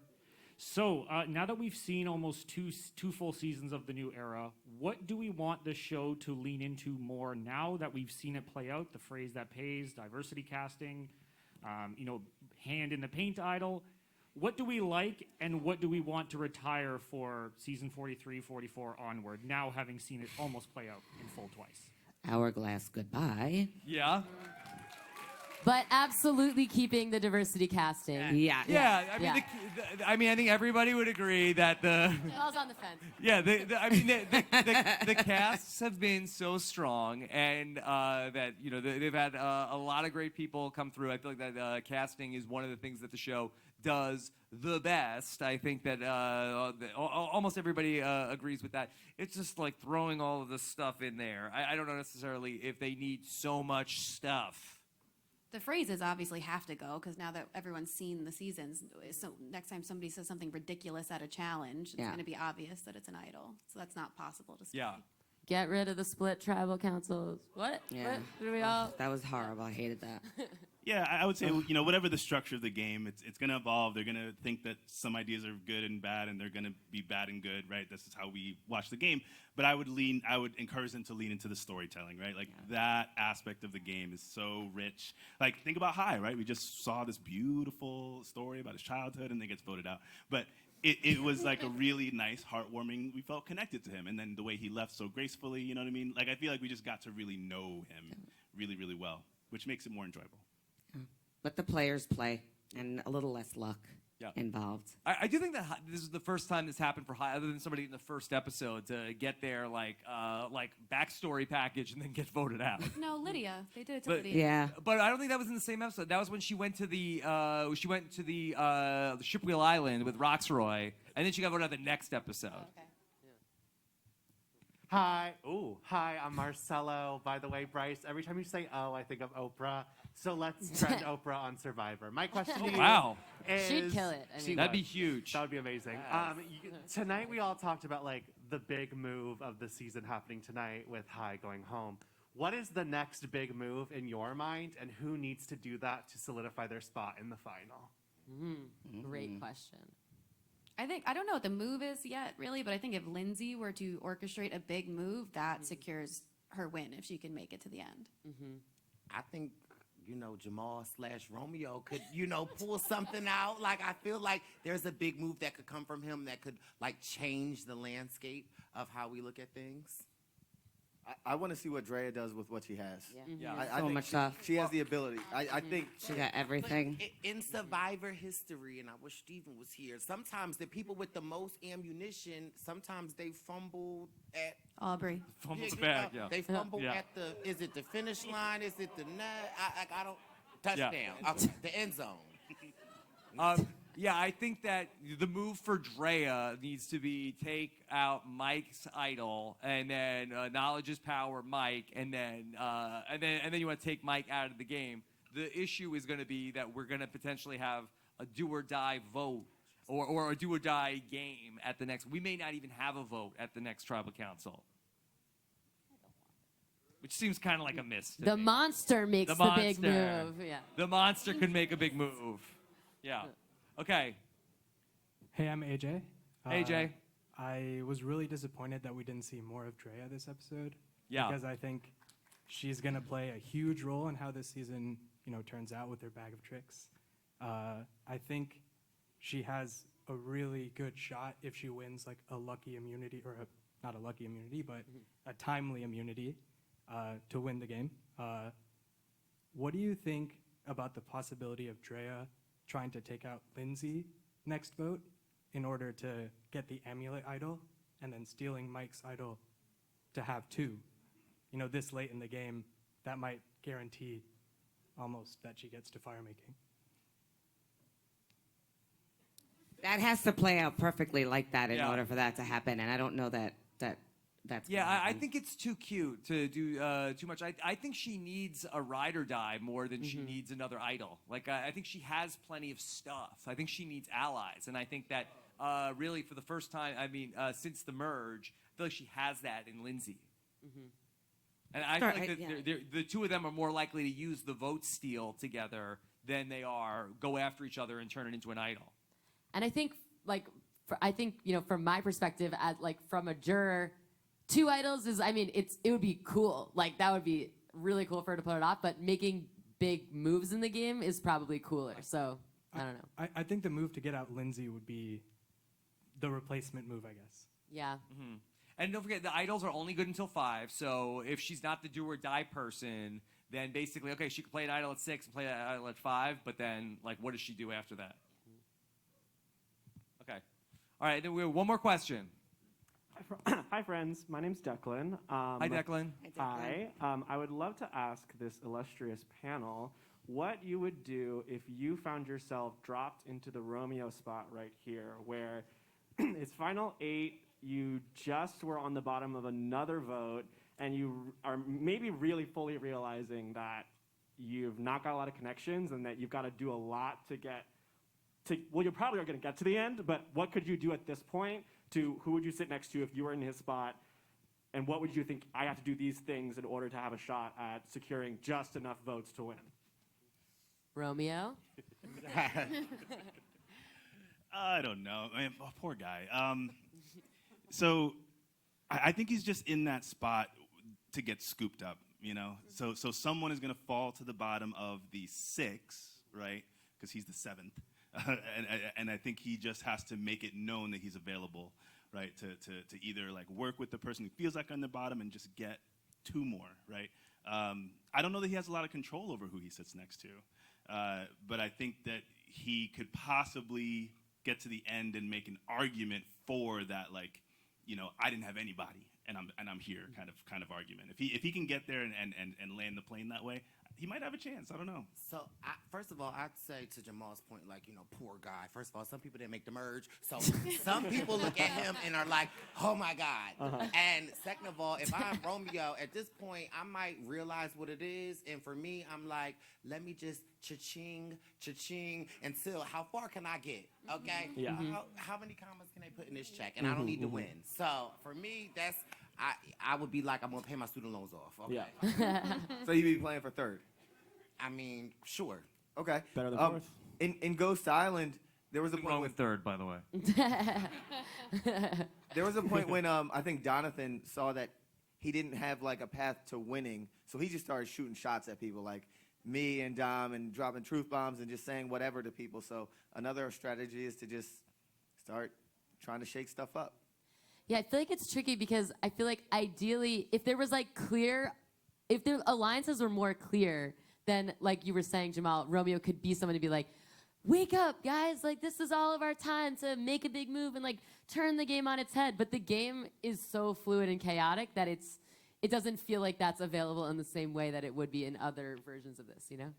So now that we've seen almost two full seasons of the new era, what do we want the show to lean into more now that we've seen it play out? The phrase that pays, diversity casting, hand in the paint idol. What do we like, and what do we want to retire for season 43, 44 onward, now having seen it almost play out in full twice? Hourglass goodbye. Yeah. But absolutely keeping the diversity casting. Yeah. I mean, I think everybody would agree that I was on the fence. Yeah, the casts have been so strong, and that they've had a lot of great people come through. I feel like that casting is one of the things that the show does the best. I think that almost everybody agrees with that. It's just like throwing all of this stuff in there. I don't know necessarily if they need so much stuff. The phrases obviously have to go, because now that everyone's seen the seasons, so next time somebody says something ridiculous at a challenge, it's going to be obvious that it's an idol. So that's not possible to say. Yeah. Get rid of the split tribal councils. What? Yeah. What? Did we all? That was horrible. I hated that. Yeah, I would say, whatever the structure of the game, it's going to evolve. They're going to think that some ideas are good and bad, and they're going to be bad and good, right? This is how we watch the game. But I would encourage them to lean into the storytelling, right? Like, that aspect of the game is so rich. Like, think about High, right? We just saw this beautiful story about his childhood, and then gets voted out. But it was like a really nice, heartwarming, we felt connected to him. And then the way he left so gracefully, you know what I mean? Like, I feel like we just got to really know him really, really well, which makes it more enjoyable. Let the players play, and a little less luck involved. I do think that this is the first time this happened for High, other than somebody in the first episode, to get their like backstory package and then get voted out. No, Lydia. They did it to But, Lydia. But I don't think that was in the same episode. That was when she went to the Shipwheel Island with Roxroy, and then she got voted out the next episode. Oh, okay. Hi. Ooh. Hi, I'm Marcelo. By the way, Bryce, every time you say "oh," I think of Oprah. So let's trend Oprah on Survivor. My question to you is... She'd kill it. I mean, that'd be huge. That would be amazing. Tonight we all talked about like the big move of the season happening tonight with High going home. What is the next big move in your mind, and who needs to do that to solidify their spot in the final? Great question. I don't know what the move is yet, really, but I think if Lindsay were to orchestrate a big move, that secures her win if she can make it to the end. I think, Jamal/Romeo could, pull something out. Like, I feel like there's a big move that could come from him that could, like, change the landscape of how we look at things. I want to see what Drea does with what she has. I So think much stuff. She has the ability. I think She got everything. But in Survivor history, and I wish Steven was here, sometimes the people with the most ammunition, sometimes they fumble at... Aubrey. Fumbles back, yeah. They fumble Yeah. at is it the finish line? Is it the net? I don't... Touchdown. The end zone. Yeah, I think that the move for Drea needs to be take out Mike's idol, and then knowledge is power, Mike, and then you want to take Mike out of the game. The issue is going to be that we're going to potentially have a do or die vote, or a do or die game at the next. We may not even have a vote at the next tribal council, which seems kind of like a miss. To The me. monster makes the big move. Yeah. The monster could make a big move. Yeah. Okay. Hey, I'm AJ. AJ. I was really disappointed that we didn't see more of Drea this episode. Yeah. Because I think she's going to play a huge role in how this season, turns out with her bag of tricks. I think she has a really good shot if she wins like a lucky immunity, or not a lucky immunity, but a timely immunity to win the game. What do you think about the possibility of Drea trying to take out Lindsay next vote in order to get the amulet idol, and then stealing Mike's idol to have two? This late in the game, that might guarantee almost that she gets to fire making. That has to play out perfectly like that in order for that to happen, and I don't know that that's Yeah, gonna I happen. think it's too cute to do too much. I think she needs a ride or die more than she needs another idol. Like, I think she has plenty of stuff. I think she needs allies. And I think that really for the first time, since the merge, I feel like she has that in Lindsay. And I feel like that the two of them are more likely to use the vote steal together than they are go after each other and turn it into an idol. And I think, from my perspective, from a juror, two idols is, it would be cool. Like, that would be really cool for her to pull it off, but making big moves in the game is probably cooler. So, I don't know. I think the move to get out Lindsay would be the replacement move, I guess. Yeah. And don't forget, the idols are only good until 5. So if she's not the do or die person, then basically, okay, she can play an idol at 6 and play an idol at 5, but then, like, what does she do after that? Okay. All right, then we have one more question. Hi, friends. My name's Declan. Hi, Declan. Hi. I would love to ask this illustrious panel what you would do if you found yourself dropped into the Romeo spot right here, where it's final 8, you just were on the bottom of another vote, and you are maybe really fully realizing that you've not got a lot of connections and that you've got to do a lot to get to, well, you probably are going to get to the end, but what could you do at this point to, who would you sit next to if you were in his spot, and what would you think, I have to do these things in order to have a shot at securing just enough votes to win? Romeo? I don't know. Man, poor guy. So I think he's just in that spot to get scooped up, you know? So someone is going to fall to the bottom of the 6, right? Because he's the 7th. And I think he just has to make it known that he's available, right? To either like work with the person who feels like on the bottom and just get 2 more, right? I don't know that he has a lot of control over who he sits next to. But I think that he could possibly get to the end and make an argument for that, like, you know, I didn't have anybody and I'm here kind of argument. If he can get there and land the plane that way, he might have a chance. I don't know. So, first of all, I'd say to Jamal's point, like, you know, poor guy. First of all, some people didn't make the merge. So some people look at him and are like, oh, my God. And second of all, if I'm Romeo, at this point, I might realize what it is. And for me, I'm like, let me just cha-ching, until how far can I get, okay? Yeah. How many commas can they put in this check? And I don't need to win. So for me, that's... I would be like, I'm going to pay my student loans off. Okay. Yeah. So you'd be playing for 3rd? I mean, sure. Okay. Better than 4th. In Ghost Island, there was a point wrong when... with 3rd, by the way. There was a point when I think Jonathan saw that he didn't have like a path to winning, so he just started shooting shots at people like me and Dom and dropping truth bombs and just saying whatever to people. So another strategy is to just start trying to shake stuff up. Yeah, I feel like it's tricky because I feel like ideally, if there was like if the alliances were more clear, then like you were saying, Jamal, Romeo could be someone to be like, wake up, guys, like this is all of our time to make a big move and like turn the game on its head. But the game is so fluid and chaotic that it doesn't feel like that's available in the same way that it would be in other versions of this, you know?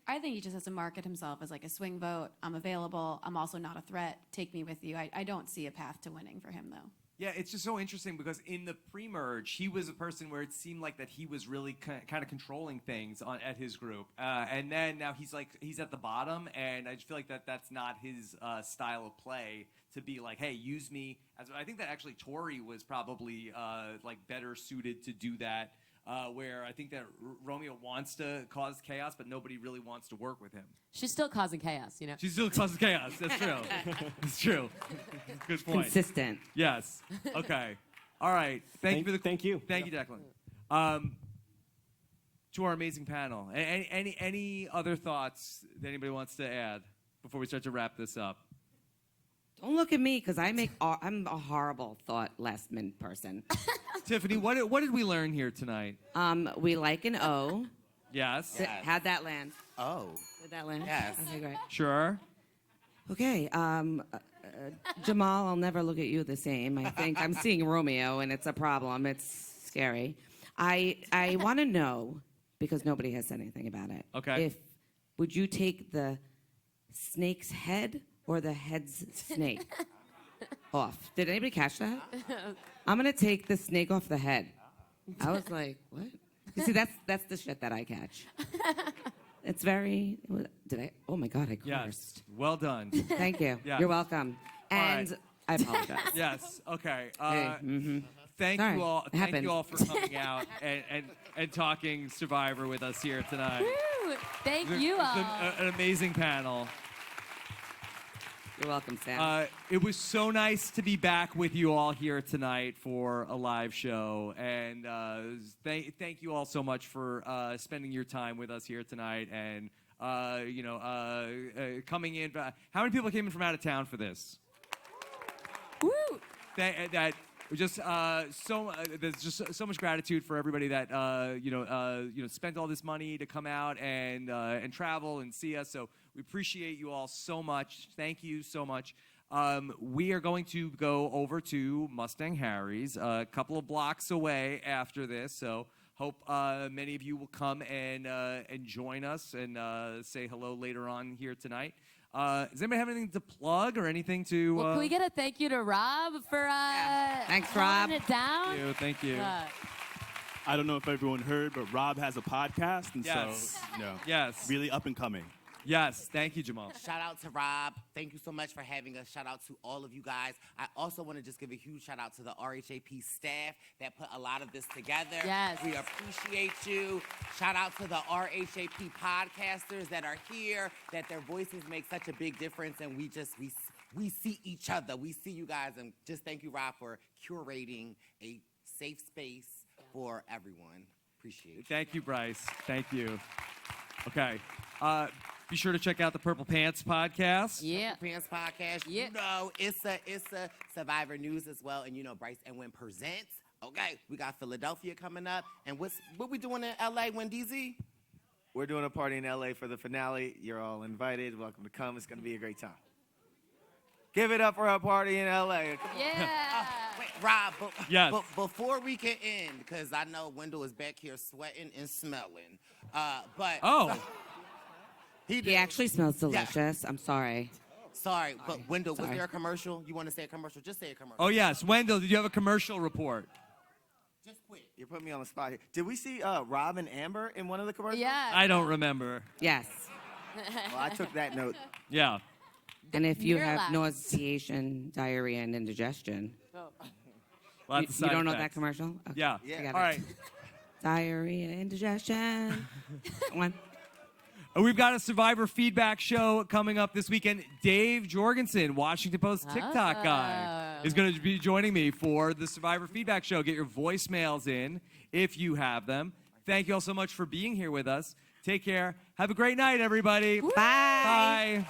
I think he just has to market himself as like a swing vote. I'm available. I'm also not a threat. Take me with you. I don't see a path to winning for him, though. Yeah, it's just so interesting because in the pre-merge, he was a person where it seemed like that he was really kind of controlling things at his group. And then now he's at the bottom, and I just feel like that's not his style of play to be like, hey, use me. I think that actually Tori was probably like better suited to do that, where I think that Romeo wants to cause chaos, but nobody really wants to work with him. She's still causing chaos, you know? She's still causing chaos. That's true. That's true. Good point. Consistent. Yes. Okay. All right. Thank you, Declan. To our amazing panel. Any other thoughts that anybody wants to add before we start to wrap this up? Don't look at me, because I'm a horrible last-minute person. Tiffany, what did we learn here tonight? We like an O. Yes. How'd that land? Oh. Did that land? Yes. Okay, great. Sure. Okay, Jamal, I'll never look at you the same. I think I'm seeing Romeo, and it's a problem. It's scary. I want to know, because nobody has said anything about it. Okay. Would you take the snake's head or the head's snake off? Did anybody catch that? I'm going to take the snake off the head. I was like, what? You see, that's the shit that I catch. It's very... Oh, my God, I cursed. Yes. Well done. Thank you. Yes. You're welcome. And right. I apologize. Yes. Okay. Hey, Thank Sorry, you all. it Thank happened. you all for coming out and talking Survivor with us here tonight. Woo! Thank It's you all. an amazing panel. You're welcome, Sam. It was so nice to be back with you all here tonight for a live show. And thank you all so much for spending your time with us here tonight and, coming in. How many people came in from out of town for this? Woo! There's just so much gratitude for everybody that spent all this money to come out and travel and see us. So we appreciate you all so much. Thank you so much. We are going to go over to Mustang Harry's, a couple of blocks away after this. So hope many of you will come and join us and say hello later on here tonight. Does anybody have anything to plug or anything to... Well, can we get a thank you to Rob for Thanks, holding Rob. it down? Thank you. I don't know if everyone heard, but Rob has a podcast, and Yes. so, Yes. really up and coming. Yes, thank you, Jamal. Shout out to Rob. Thank you so much for having us. Shout out to all of you guys. I also want to just give a huge shout out to the RHAP staff that put a lot of this together. Yes. We appreciate you. Shout out to the RHAP podcasters that are here, that their voices make such a big difference, and we see each other. We see you guys, and just thank you, Rob, for curating a safe space for everyone. Appreciate it. Thank you, Bryce. Thank you. Okay. Be sure to check out the Purple Pants podcast. Yeah. Pants podcast. Yeah. You know, it's a Survivor News as well, and you know, Bryce and Wynn presents. Okay, we got Philadelphia coming up, and what we doing in LA, Wynn DZ? We're doing a party in LA for the finale. You're all invited. Welcome to come. It's going to be a great time. Give it up for our party in LA. Yeah. Wait, Rob, Yes. before we can end, because I know Wendell is back here sweating and smelling, but Oh. He actually smells delicious. I'm sorry. Sorry, but Wendell, was Sorry. there a commercial? You want to say a commercial? Just say a commercial. Oh, yes. Wendell, did you have a commercial report? Just quick. You're putting me on the spot here. Did we see Rob and Amber in one of the commercials? Yeah. I don't remember. Yes. Well, I took that note. Yeah. And if you You're have allowed. nauseation, diarrhea, and indigestion, Lots you of side don't know that effects. commercial? Okay. Yeah. I got All it. right. Diarrhea, indigestion. One. We've got a Survivor feedback show coming up this weekend. Dave Jorgensen, Washington Post TikTok guy, is going to be joining me for the Survivor feedback show. Get your voicemails in if you have them. Thank you all so much for being here with us. Take care. Have a great night, everybody. Bye. Bye.